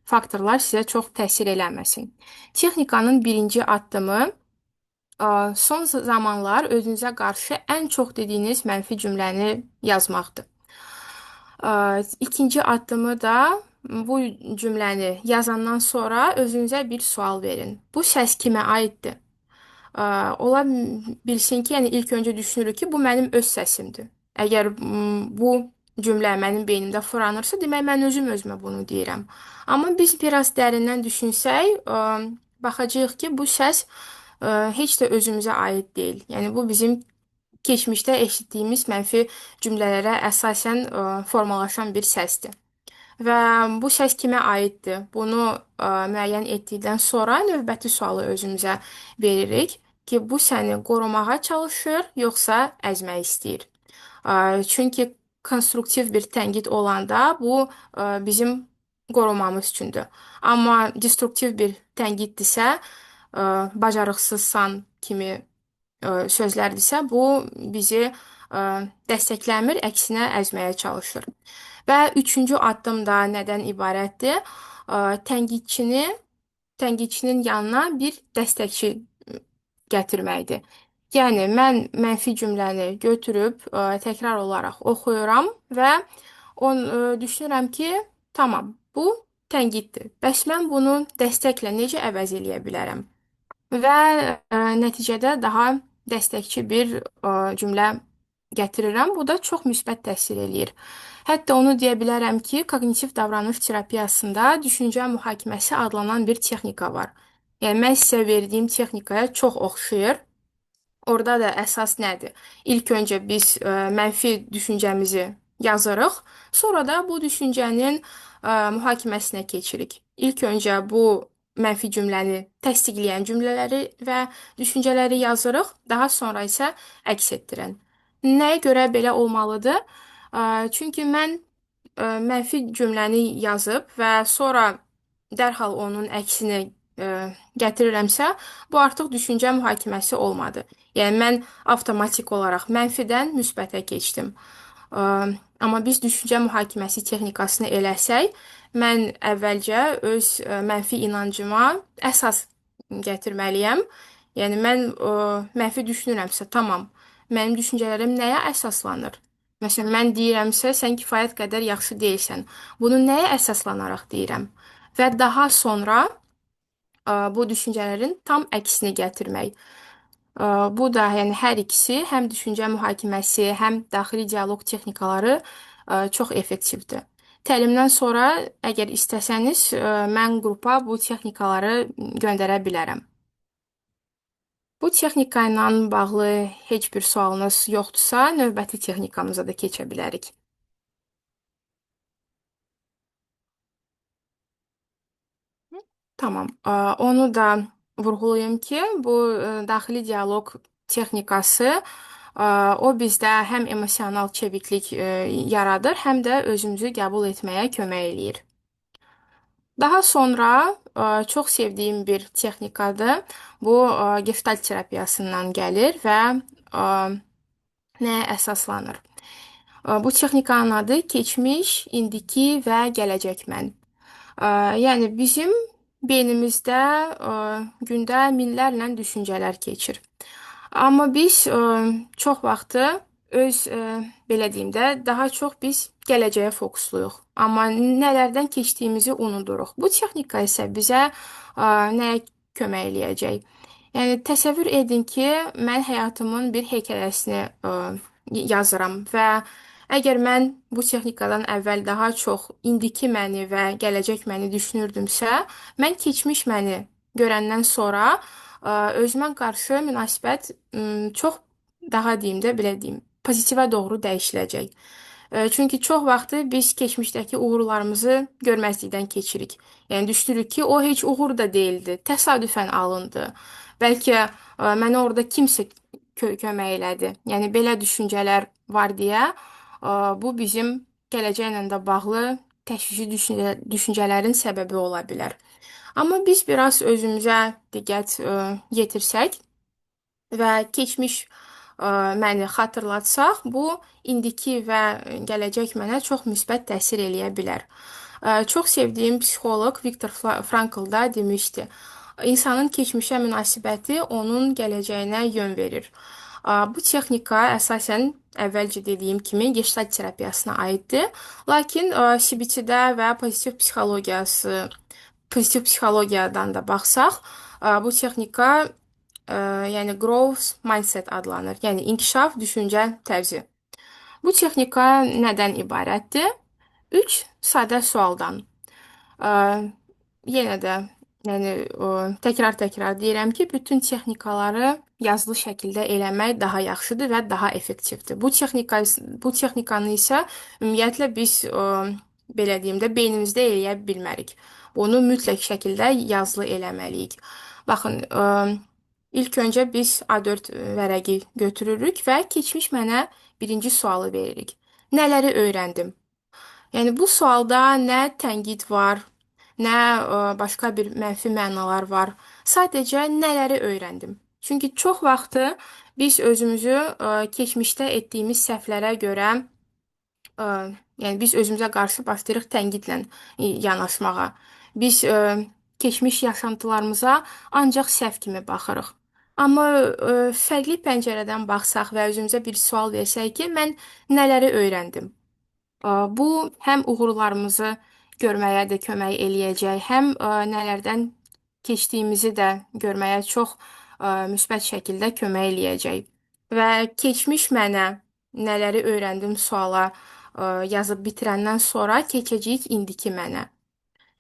faktorlar sizə çox təsir eləməsin. Texnikanın birinci addımı son zamanlar özünüzə qarşı ən çox dediyiniz mənfi cümləni yazmaqdır. İkinci addımı da bu cümləni yazandan sonra özünüzə bir sual verin. Bu səs kimə aiddir? Ola bilsin ki, yəni ilk öncə düşünürük ki, bu mənim öz səsimdir. Əgər bu cümlə mənim beynimdə fırlanırsa, demək mən özüm özümə bunu deyirəm. Amma biz biraz dərindən düşünsək, baxacağıq ki, bu səs heç də özümüzə aid deyil. Yəni bu bizim keçmişdə eşitdiyimiz mənfi cümlələrə əsasən formalaşan bir səsdir. Və bu səs kimə aiddir? Bunu müəyyən etdikdən sonra növbəti sualı özümüzə veririk ki, bu səni qorumağa çalışır, yoxsa əzmək istəyir? Çünki konstruktiv bir tənqid olanda bu bizim qorumamız üçündür. Amma destruktiv bir tənqiddirsə, bacarıqsızsan kimi sözlərdirsə, bu bizi dəstəkləmir, əksinə əzməyə çalışır. Və üçüncü addım da nədən ibarətdir? Tənqidçini, tənqidçinin yanına bir dəstəkçi gətirməkdir. Yəni mən mənfi cümləni götürüb təkrar olaraq oxuyuram və düşünürəm ki, tamam, bu tənqiddir. Bəs mən bunu dəstəklə necə əvəz eləyə bilərəm? Və nəticədə daha dəstəkçi bir cümlə gətirirəm. Bu da çox müsbət təsir eləyir. Hətta onu deyə bilərəm ki, koqnitiv davranış terapiyasında düşüncə mühakiməsi adlanan bir texnika var. Yəni mən sizə verdiyim texnikaya çox oxşayır. Orada da əsas nədir? İlk öncə biz mənfi düşüncəmizi yazırıq, sonra da bu düşüncənin mühakiməsinə keçirik. İlk öncə bu mənfi cümləni təsdiqləyən cümlələri və düşüncələri yazırıq, daha sonra isə əks etdirən. Nəyə görə belə olmalıdır? Çünki mən mənfi cümləni yazıb və sonra dərhal onun əksini ə, gətirirəmsə, bu artıq düşüncə mühakiməsi olmadı. Yəni mən avtomatik olaraq mənfidən müsbətə keçdim. Amma biz düşüncə mühakiməsi texnikasını eləsək, mən əvvəlcə öz mənfi inancıma əsas gətirməliyəm. Yəni mən mənfi düşünürəmsə, tamam. Mənim düşüncələrim nəyə əsaslanır? Məsələn, mən deyirəmsə, sən kifayət qədər yaxşı deyilsən. Bunu nəyə əsaslanaraq deyirəm? Və daha sonra bu düşüncələrin tam əksini gətirmək. Bu da, yəni hər ikisi, həm düşüncə mühakiməsi, həm daxili dialoq texnikaları çox effektivdir. Təlimdən sonra, əgər istəsəniz, mən qrupa bu texnikaları göndərə bilərəm. Bu texnika ilə bağlı heç bir sualınız yoxdursa, növbəti texnikamıza da keçə bilərik. Tamam. Onu da vurğulayım ki, bu daxili dialoq texnikası o bizdə həm emosional çeviklik yaradır, həm də özümüzü qəbul etməyə kömək eləyir. Daha sonra çox sevdiyim bir texnikadır. Bu gestalt terapiyasından gəlir və nəyə əsaslanır? Bu texnikanın adı keçmiş, indiki və gələcək mən. Yəni bizim beynimizdə gündə minlərlə düşüncələr keçir. Amma biz çox vaxtı öz belə deyim də, daha çox biz gələcəyə fokusluyuq. Amma nələrdən keçdiyimizi unuduruq. Bu texnika isə bizə nəyə kömək eləyəcək? Yəni təsəvvür edin ki, mən həyatımın bir hekayəsini yazıram və əgər mən bu texnikadan əvvəl daha çox indiki məni və gələcək məni düşünürdümsə, mən keçmiş məni görəndən sonra özümə qarşı münasibət çox daha deyim də belə deyim, pozitivə doğru dəyişiləcək. Çünki çox vaxtı biz keçmişdəki uğurlarımızı görməzlikdən keçirik. Yəni düşünürük ki, o heç uğur da deyildi, təsadüfən alındı. Bəlkə mənə orada kimsə kömək elədi. Yəni belə düşüncələr var deyə bu bizim gələcəklə də bağlı təşvişi düşüncələrin səbəbi ola bilər. Amma biz biraz özümüzə diqqət yetirsək və keçmiş məni xatırlatsaq, bu indiki və gələcək mənə çox müsbət təsir eləyə bilər. Çox sevdiyim psixoloq Viktor Frankl da demişdi. İnsanın keçmişə münasibəti onun gələcəyinə yön verir. Bu texnika əsasən əvvəlcə dediyim kimi gestalt terapiyasına aiddir. Lakin CBT-də və pozitiv psixologiyadan da baxsaq, bu texnika yəni growth mindset adlanır. Yəni inkişaf düşüncə tərzi. Bu texnika nədən ibarətdir? 3 sadə sualdan. Yenə də Yəni təkrar-təkrar deyirəm ki, bütün texnikaları yazılı şəkildə eləmək daha yaxşıdır və daha effektivdir. Bu texnikanı isə ümumiyyətlə biz belə deyim də beynimizdə eləyə bilmərik. Bunu mütləq şəkildə yazılı eləməliyik. Baxın, ilk öncə biz A4 vərəqi götürürük və keçmiş mənə birinci sualı veririk. Nələri öyrəndim? Yəni bu sualda nə tənqid var, nə başqa bir mənfi mənalar var. Sadəcə nələri öyrəndim. Çünki çox vaxtı biz özümüzü keçmişdə etdiyimiz səhvlərə görə, ə, yəni biz özümüzə qarşı başlayırıq tənqidlə yanaşmağa. Biz keçmiş yaşantılarımıza ancaq səhv kimi baxırıq. Amma fərqli pəncərədən baxsaq və özümüzə bir sual versək ki, mən nələri öyrəndim? Bu həm uğurlarımızı görməyə də kömək eləyəcək, həm nələrdən keçdiyimizi də görməyə çox müsbət şəkildə kömək eləyəcək. Və keçmiş mənə nələri öyrəndim suala yazıb bitirəndən sonra keçəcəyik indiki mənə.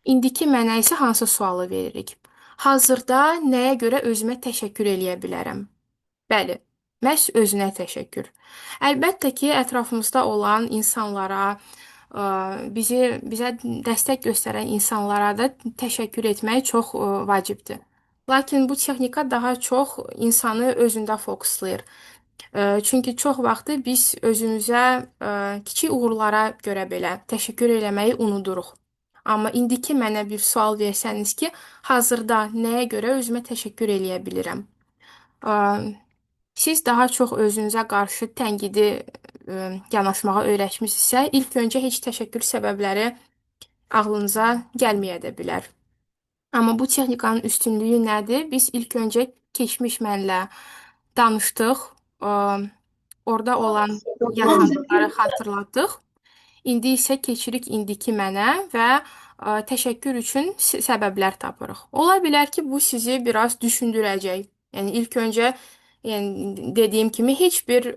İndiki mənə isə hansı sualı veririk? Hazırda nəyə görə özümə təşəkkür eləyə bilərəm? Bəli, məhz özünə təşəkkür. Əlbəttə ki, ətrafımızda olan insanlara, bizə dəstək göstərən insanlara da təşəkkür etmək çox vacibdir. Lakin bu texnika daha çox insanı özündə fokuslayır. Çünki çox vaxtı biz özümüzə kiçik uğurlara görə belə təşəkkür eləməyi unuduruq. Amma indiki mənə bir sual versəniz ki, hazırda nəyə görə özümə təşəkkür eləyə bilirəm? Siz daha çox özünüzə qarşı tənqidi yanaşmağa öyrəşmisinizsə, ilk öncə heç təşəkkür səbəbləri ağlınıza gəlməyə də bilər. Amma bu texnikanın üstünlüyü nədir? Biz ilk öncə keçmiş mənlə danışdıq, ə, orada olan yaşantıları xatırlatdıq. İndi isə keçirik indiki mənə və təşəkkür üçün səbəblər tapırıq. Ola bilər ki, bu sizi biraz düşündürəcək. Yəni ilk öncə yəni dediyim kimi heç bir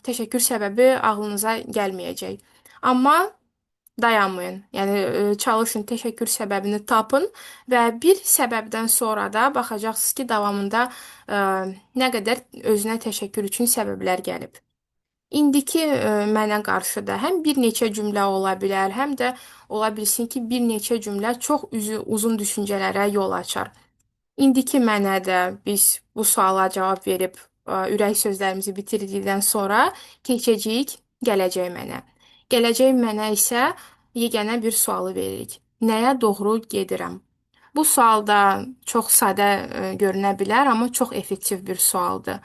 təşəkkür səbəbi ağlınıza gəlməyəcək. Amma dayanmayın. Yəni çalışın təşəkkür səbəbini tapın və bir səbəbdən sonra da baxacaqsınız ki, davamında nə qədər özünə təşəkkür üçün səbəblər gəlib. İndiki mənə qarşı da həm bir neçə cümlə ola bilər, həm də ola bilsin ki, bir neçə cümlə çox uzun düşüncələrə yol açar. İndiki mənə də biz bu suala cavab verib ürək sözlərimizi bitirdikdən sonra keçəcəyik gələcək mənə. Gələcək mənə isə yeganə bir sualı veririk. Nəyə doğru gedirəm? Bu sual da çox sadə görünə bilər, amma çox effektiv bir sualdır.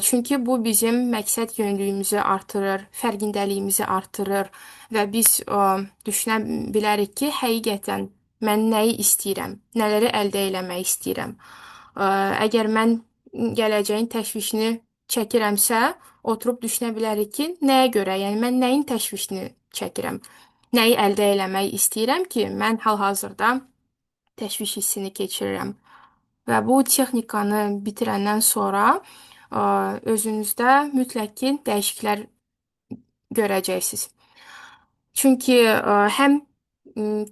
Çünki bu bizim məqsəd yönlüyümüzü artırır, fərqindəliyimizi artırır və biz düşünə bilərik ki, həqiqətən mən nəyi istəyirəm, nələri əldə etmək istəyirəm. Əgər mən gələcəyin təşvişini çəkirəmsə, oturub düşünə bilərik ki, nəyə görə, yəni mən nəyin təşvişini çəkirəm, nəyi əldə etmək istəyirəm ki, mən hal-hazırda təşviş hissini keçirirəm. Və bu texnikanı bitirəndən sonra özünüzdə mütləq ki, dəyişikliklər görəcəksiniz. Çünki həm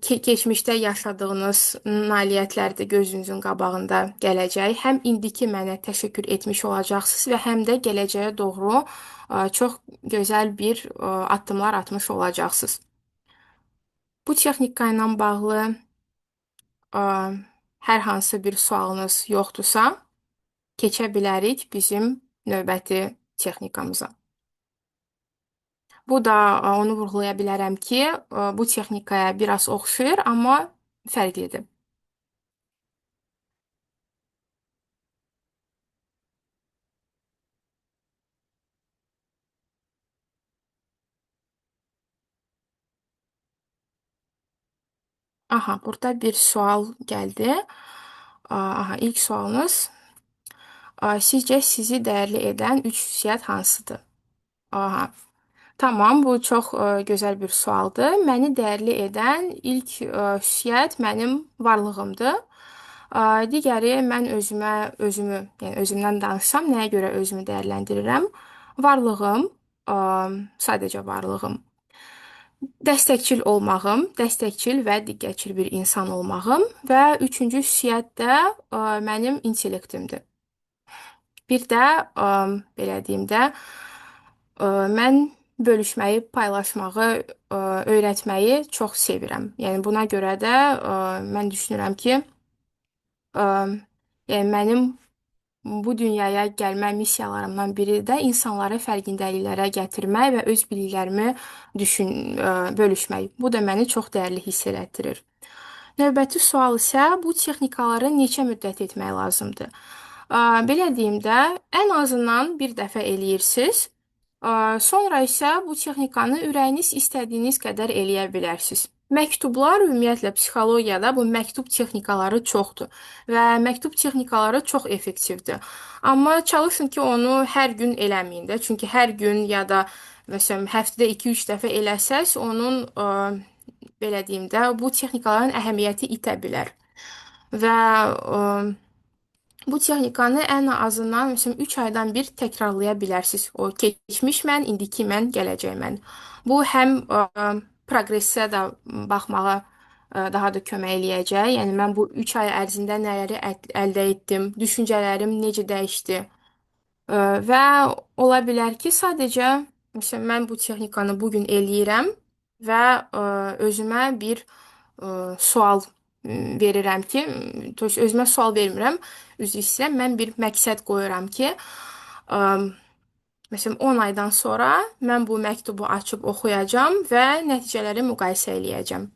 keçmişdə yaşadığınız nailiyyətlər də gözünüzün qabağında gələcək, həm indiki mənə təşəkkür etmiş olacaqsınız və həm də gələcəyə doğru çox gözəl bir addımlar atmış olacaqsınız. Bu texnika ilə bağlı hər hansı bir sualınız yoxdursa, keçə bilərik bizim növbəti texnikamıza. Bu da onu vurğulaya bilərəm ki, bu texnikaya biraz oxşayır, amma fərqlidir. Aha, burada bir sual gəldi. Aha, ilk sualınız. Sizcə sizi dəyərli edən üç xüsusiyyət hansıdır? Aha. Tamam, bu çox gözəl bir sualdır. Məni dəyərli edən ilk xüsusiyyət mənim varlığımdır. Digəri mən özümü, yəni özümdən danışsam, nəyə görə özümü dəyərləndirirəm? Varlığım, sadəcə varlığım. Dəstəkçil olmağım, dəstəkçil və diqqətçil bir insan olmağım və üçüncü xüsusiyyət də mənim intellektimdir. Bir də belə deyim də, mən bölüşməyi, paylaşmağı, öyrətməyi çox sevirəm. Yəni buna görə də mən düşünürəm ki, ə, yəni mənim bu dünyaya gəlmə missiyalarımdan biri də insanları fərqindəliklərə gətirmək və öz biliklərimi bölüşmək. Bu da məni çox dəyərli hiss elətdirir. Növbəti sual isə bu texnikaları neçə müddət etmək lazımdır? Belə deyim də, ən azından bir dəfə eləyirsiniz. Sonra isə bu texnikanı ürəyiniz istədiyiniz qədər eləyə bilərsiniz. Məktublar ümumiyyətlə psixologiyada bu məktub texnikaları çoxdur və məktub texnikaları çox effektivdir. Amma çalışın ki, onu hər gün eləməyin də, çünki hər gün ya da məsələn həftədə 2-3 dəfə eləsəz, onun belə deyim də, bu texnikaların əhəmiyyəti itə bilər. Və bu texnikanı ən azından məsələn 3 aydan bir təkrarlaya bilərsiniz. O keçmiş mən, indiki mən, gələcək mən. Bu həm proqressə də baxmağa daha da kömək eləyəcək. Yəni mən bu 3 ay ərzində nələri əldə etdim, düşüncələrim necə dəyişdi. Və ola bilər ki, sadəcə məsələn mən bu texnikanı bu gün eləyirəm və özümə bir sual verirəm ki, özümə sual vermirəm, üzr istəyirəm, mən bir məqsəd qoyuram ki, ə, məsələn 10 aydan sonra mən bu məktubu açıb oxuyacağam və nəticələri müqayisə eləyəcəm.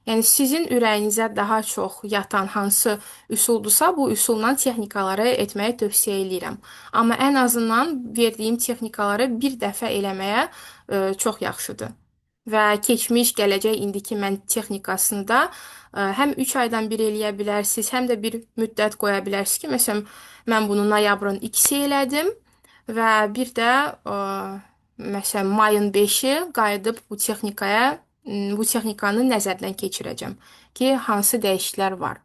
Yəni sizin ürəyinizə daha çox yatan hansı üsuldursa, bu üsulla texnikaları etməyi tövsiyə edirəm. Amma ən azından verdiyim texnikaları bir dəfə eləməyə çox yaxşıdır. Və keçmiş, gələcək, indiki mən texnikasında həm 3 aydan bir eləyə bilərsiniz, həm də bir müddət qoya bilərsiniz ki, məsələn, mən bunu noyabrın 2-si elədim və bir də məsələn mayın 5-i qayıdıb bu texnikanı nəzərdən keçirəcəm ki, hansı dəyişikliklər var.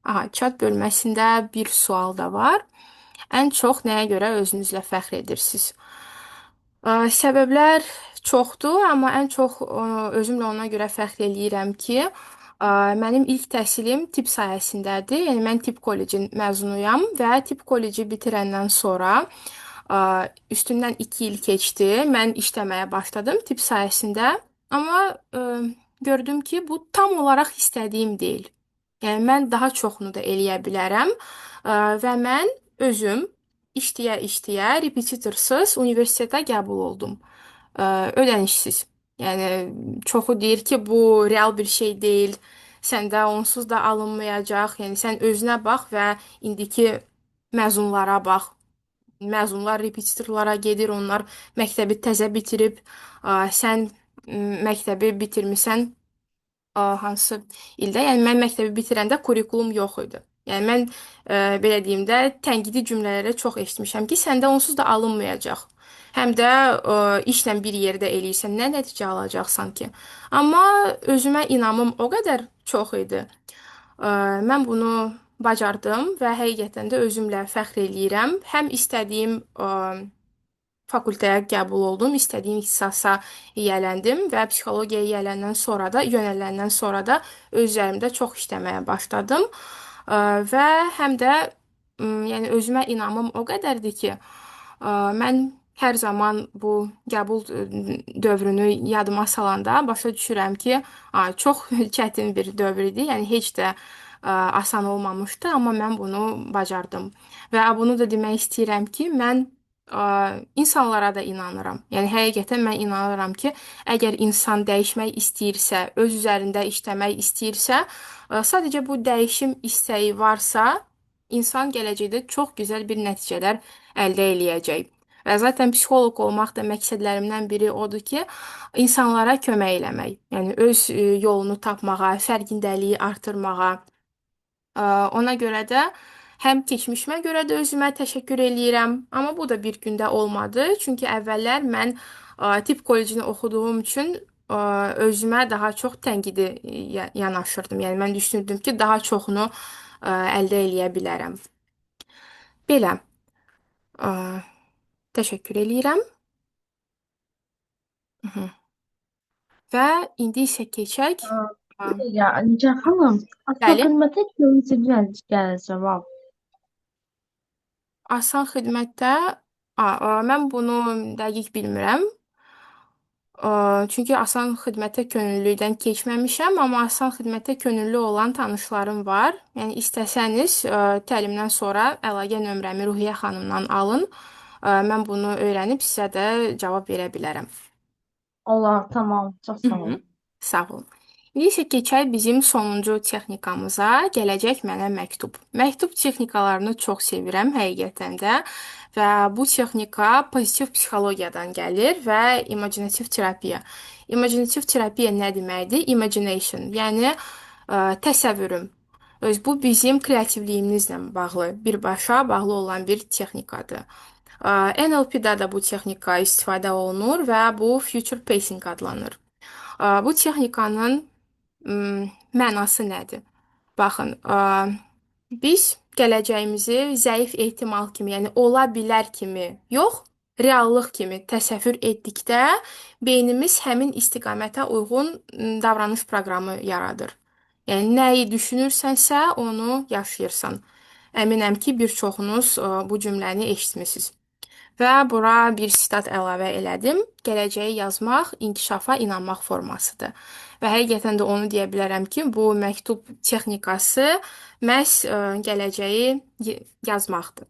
Aha, chat bölməsində bir sual da var. Ən çox nəyə görə özünüzlə fəxr edirsiniz? Səbəblər çoxdur, amma ən çox özümlə ona görə fəxr eləyirəm ki, mənim ilk təhsilim tibb sahəsindədir. Yəni mən tibb kollecin məzunuyam və tibb kolleci bitirəndən sonra üstündən 2 il keçdi. Mən işləməyə başladım tibb sahəsində, amma gördüm ki, bu tam olaraq istədiyim deyil. Yəni mən daha çoxunu da eləyə bilərəm və mən özüm işləyə-işləyə repetitorsuz universitetə qəbul oldum. Ödənişsiz. Yəni çoxu deyir ki, bu real bir şey deyil. Səndə onsuz da alınmayacaq. Yəni sən özünə bax və indiki məzunlara bax. Məzunlar repetitorlara gedir, onlar məktəbi təzə bitirib, sən məktəbi bitirmisən hansı ildə? Yəni mən məktəbi bitirəndə kurikulum yox idi. Yəni mən belə deyim də tənqidi cümlələri çox eşitmişəm ki, səndə onsuz da alınmayacaq. Həm də işlə bir yerdə eləyirsən, nə nəticə alacaqsan ki? Amma özümə inamım o qədər çox idi. Mən bunu bacardım və həqiqətən də özümlə fəxr eləyirəm. Həm istədiyim fakültəyə qəbul oldum, istədiyim ixtisasa yiyələndim və psixologiyaya yönələndən sonra da öz üzərimdə çox işləməyə başladım. Və həm də yəni özümə inamım o qədərdir ki, mən hər zaman bu qəbul dövrünü yadıma salanda başa düşürəm ki, çox çətin bir dövr idi. Yəni heç də asan olmamışdı, amma mən bunu bacardım. Və bunu da demək istəyirəm ki, mən insanlara da inanıram. Yəni həqiqətən mən inanıram ki, əgər insan dəyişmək istəyirsə, öz üzərində işləmək istəyirsə, sadəcə bu dəyişim istəyi varsa, insan gələcəkdə çox gözəl bir nəticələr əldə eləyəcək. Və zaten psixoloq olmaq da məqsədlərimdən biri odur ki, insanlara kömək eləmək. Yəni öz yolunu tapmağa, fərqindəliyi artırmağa. Ona görə də həm keçmişimə görə də özümə təşəkkür eləyirəm, amma bu da bir gündə olmadı. Çünki əvvəllər mən tibb kollecini oxuduğum üçün özümə daha çox tənqidi yanaşırdım. Yəni mən düşünürdüm ki, daha çoxunu əldə eləyə bilərəm. Belə, ə, təşəkkür eləyirəm. Mhm. Və indi isə keçək. Aa, Ə, ya Nigar xanım, asıl Bəli, xidmətə kimisi gəlir cavab. asan xidmətdə mən bunu dəqiq bilmirəm. Çünki asan xidmətə könüllülükdən keçməmişəm, amma asan xidmətə könüllü olan tanışlarım var. Yəni istəsəniz təlimdən sonra əlaqə nömrəmi Ruhiyyə xanımdan alın. Mən bunu öyrənib sizə də cavab verə bilərəm. Olar, tamam. Çox Hı sağ hı. olun. Sağ olun. İndi isə keçək bizim sonuncu texnikamıza, gələcək mənə məktub. Məktub texnikalarını çox sevirəm həqiqətən də və bu texnika pozitiv psixologiyadan gəlir və imaginativ terapiya. İmaginativ terapiya nə deməkdir? Imagination, yəni təsəvvürüm. Bu bizim kreativliyimizlə bağlı, birbaşa bağlı olan bir texnikadır. NLP-də də bu texnika istifadə olunur və bu future pacing adlanır. Bu texnikanın mənası nədir? Baxın, biz gələcəyimizi zəif ehtimal kimi, yəni ola bilər kimi yox, reallıq kimi təsəvvür etdikdə beynimiz həmin istiqamətə uyğun davranış proqramı yaradır. Yəni nəyi düşünürsənsə, onu yaşayırsan. Əminəm ki, bir çoxunuz bu cümləni eşitmisiniz. Və bura bir sitat əlavə elədim. Gələcəyi yazmaq inkişafa inanmaq formasıdır. Və həqiqətən də onu deyə bilərəm ki, bu məktub texnikası məhz gələcəyi yazmaqdır.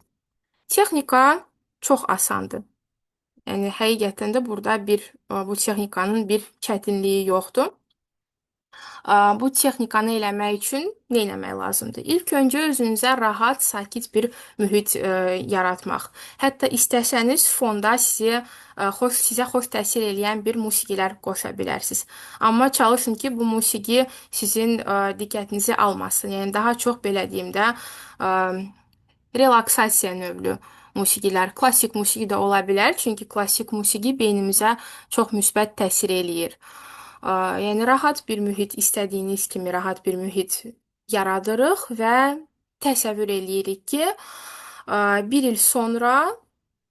Texnika çox asandır. Yəni həqiqətən də burada bu texnikanın bir çətinliyi yoxdur. Bu texnikanı eləmək üçün nə etmək lazımdır? İlk öncə özünüzə rahat, sakit bir mühit yaratmaq. Hətta istəsəniz fonda sizə xoş təsir edən bir musiqilər qoşa bilərsiniz. Amma çalışın ki, bu musiqi sizin diqqətinizi almasın. Yəni daha çox belə deyim də relaksasiya növlü musiqilər, klassik musiqi də ola bilər, çünki klassik musiqi beynimizə çox müsbət təsir eləyir. Yəni rahat bir mühit, istədiyiniz kimi rahat bir mühit yaradırıq və təsəvvür eləyirik ki, bir il sonra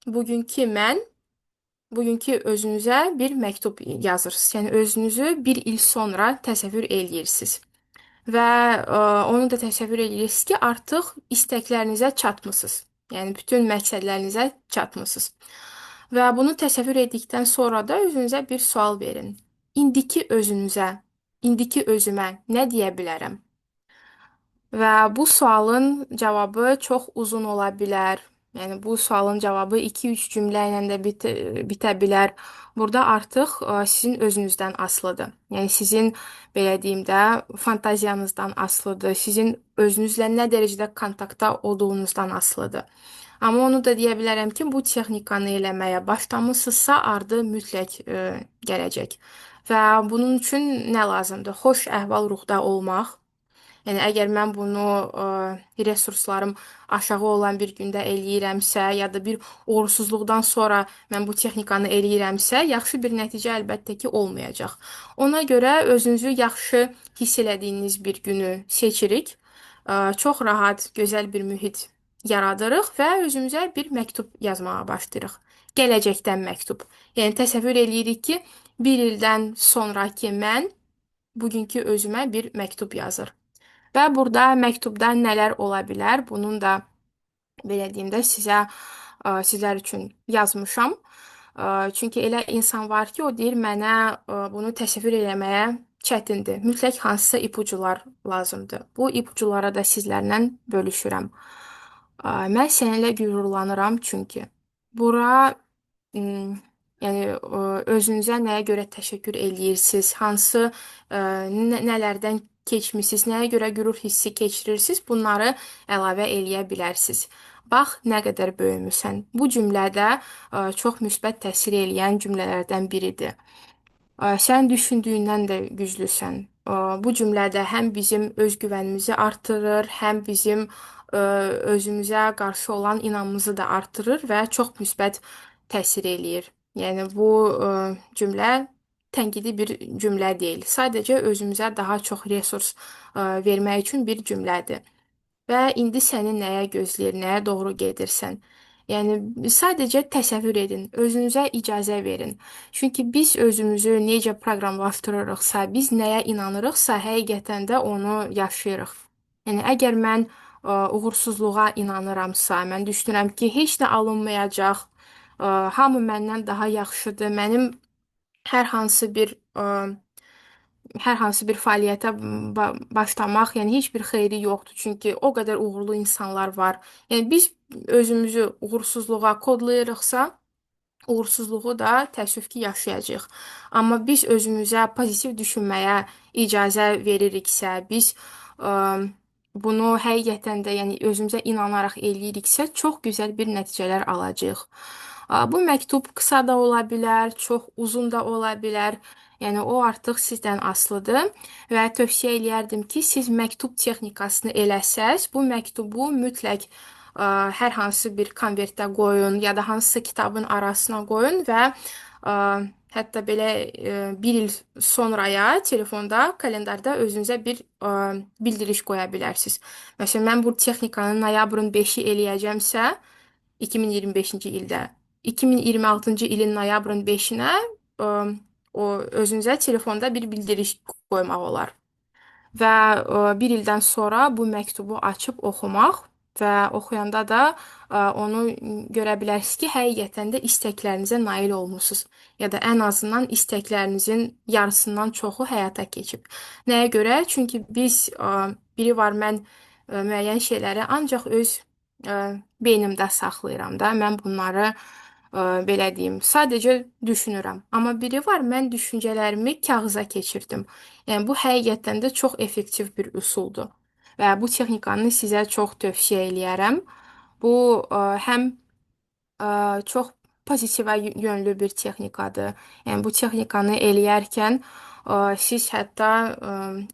bugünkü mən, bugünkü özünüzə bir məktub yazırsınız. Yəni özünüzü bir il sonra təsəvvür eləyirsiniz. Və onu da təsəvvür eləyirsiniz ki, artıq istəklərinizə çatmısınız. Yəni bütün məqsədlərinizə çatmısınız. Və bunu təsəvvür etdikdən sonra da özünüzə bir sual verin. İndiki özünüzə, indiki özümə nə deyə bilərəm? Və bu sualın cavabı çox uzun ola bilər. Yəni bu sualın cavabı 2-3 cümlə ilə də bitə bilər. Burada artıq sizin özünüzdən asılıdır. Yəni sizin belə deyim də fantaziyanızdan asılıdır. Sizin özünüzlə nə dərəcədə kontaktda olduğunuzdan asılıdır. Amma onu da deyə bilərəm ki, bu texnikanı eləməyə başlamısınızsa, ardı mütləq gələcək. Və bunun üçün nə lazımdır? Xoş əhval-ruhda olmaq. Yəni əgər mən bunu resurslarım aşağı olan bir gündə eləyirəmsə, ya da bir uğursuzluqdan sonra mən bu texnikanı eləyirəmsə, yaxşı bir nəticə əlbəttə ki, olmayacaq. Ona görə özünüzü yaxşı hiss elədiyiniz bir günü seçirik. Çox rahat, gözəl bir mühit yaradırıq və özümüzə bir məktub yazmağa başlayırıq. Gələcəkdən məktub. Yəni təsəvvür eləyirik ki, bir ildən sonrakı mən bugünkü özümə bir məktub yazır. Və burada məktubda nələr ola bilər? Bunun da belə deyim də sizlər üçün yazmışam. Çünki elə insan var ki, o deyir mənə bunu təsəvvür eləməyə çətindir. Mütləq hansısa ipucular lazımdır. Bu ipuculara da sizlərlə bölüşürəm. Mən səninlə qürurlanıram çünki bura yəni özünüzə nəyə görə təşəkkür eləyirsiniz, hansı nələrdən keçmisiniz, nəyə görə qürur hissi keçirirsiniz, bunları əlavə eləyə bilərsiniz. Bax, nə qədər böyümüsən. Bu cümlədə çox müsbət təsir eləyən cümlələrdən biridir. Sən düşündüyündən də güclüsən. Bu cümlədə həm bizim özgüvənimizi artırır, həm bizim özümüzə qarşı olan inamımızı da artırır və çox müsbət təsir eləyir. Yəni bu cümlə tənqidi bir cümlə deyil. Sadəcə özümüzə daha çox resurs vermək üçün bir cümlədir. Və indi səni nəyə gözləyir, nəyə doğru gedirsən? Yəni sadəcə təsəvvür edin, özünüzə icazə verin. Çünki biz özümüzü necə proqramlaşdırırıqsa, biz nəyə inanırıqsa, həqiqətən də onu yaşayırıq. Yəni əgər mən uğursuzluğa inanıramsa, mən düşünürəm ki, heç nə alınmayacaq, hamı məndən daha yaxşıdır, mənim hər hansı bir hər hansı bir fəaliyyətə başlamaq, yəni heç bir xeyri yoxdur. Çünki o qədər uğurlu insanlar var. Yəni biz özümüzü uğursuzluğa kodlayırıqsa, uğursuzluğu da təəssüf ki, yaşayacağıq. Amma biz özümüzə pozitiv düşünməyə icazə veririksə, biz ə, bunu həqiqətən də, yəni özümüzə inanaraq eləyiriksə, çox gözəl bir nəticələr alacağıq. Bu məktub qısa da ola bilər, çox uzun da ola bilər. Yəni o artıq sizdən asılıdır və tövsiyə eləyərdim ki, siz məktub texnikasını eləsəz, bu məktubu mütləq hər hansı bir konvertdə qoyun ya da hansısa kitabın arasına qoyun və hətta belə bir il sonraya telefonda, kalendarda özünüzə bir bildiriş qoya bilərsiniz. Məsələn, mən bu texnikanı noyabrın 5-i eləyəcəmsə, 2025-ci ildə, 2026-cı ilin noyabrın 5-inə o özünüzə telefonda bir bildiriş qoymaq olar. Və bir ildən sonra bu məktubu açıb oxumaq və oxuyanda da onu görə bilərsiniz ki, həqiqətən də istəklərinizə nail olmusunuz. Ya da ən azından istəklərinizin yarısından çoxu həyata keçib. Nəyə görə? Çünki biz biri var, mən müəyyən şeyləri ancaq öz beynimdə saxlayıram da. Mən bunları belə deyim, sadəcə düşünürəm. Amma biri var, mən düşüncələrimi kağıza keçirdim. Yəni bu həqiqətən də çox effektiv bir üsuldur. Və bu texnikanı sizə çox tövsiyə eləyərəm. Bu həm çox pozitivə yönlü bir texnikadır. Yəni bu texnikanı eləyərkən siz hətta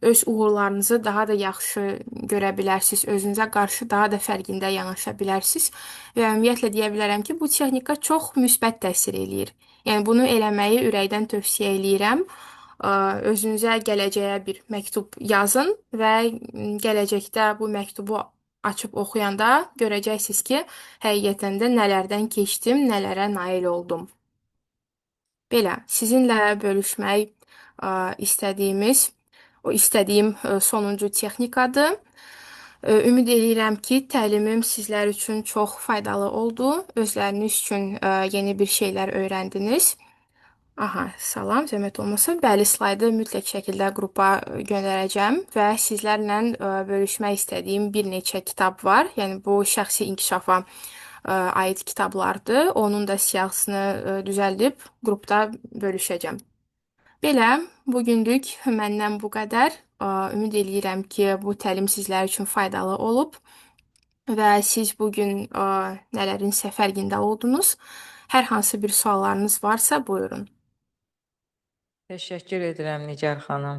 öz uğurlarınızı daha da yaxşı görə bilərsiniz, özünüzə qarşı daha da fərqində yanaşa bilərsiniz və ümumiyyətlə deyə bilərəm ki, bu texnika çox müsbət təsir eləyir. Yəni bunu eləməyi ürəkdən tövsiyə eləyirəm. Özünüzə gələcəyə bir məktub yazın və gələcəkdə bu məktubu açıb oxuyanda görəcəksiniz ki, həqiqətən də nələrdən keçdim, nələrə nail oldum. Belə, sizinlə bölüşmək istədiyim sonuncu texnikadır. Ümid edirəm ki, təlimim sizlər üçün çox faydalı oldu. Özləriniz üçün yeni bir şeylər öyrəndiniz. Aha, salam, zəhmət olmasa. Bəli, slaydı mütləq şəkildə qrupa göndərəcəm və sizlərlə bölüşmək istədiyim bir neçə kitab var. Yəni bu şəxsi inkişafa aid kitablardır. Onun da siyahısını düzəldib qrupda bölüşəcəm. Belə, bugünlük məndən bu qədər. Ümid eləyirəm ki, bu təlim sizlər üçün faydalı olub və siz bugün nələrinsə fərqində oldunuz. Hər hansı bir suallarınız varsa, buyurun. Təşəkkür edirəm Nigar xanım.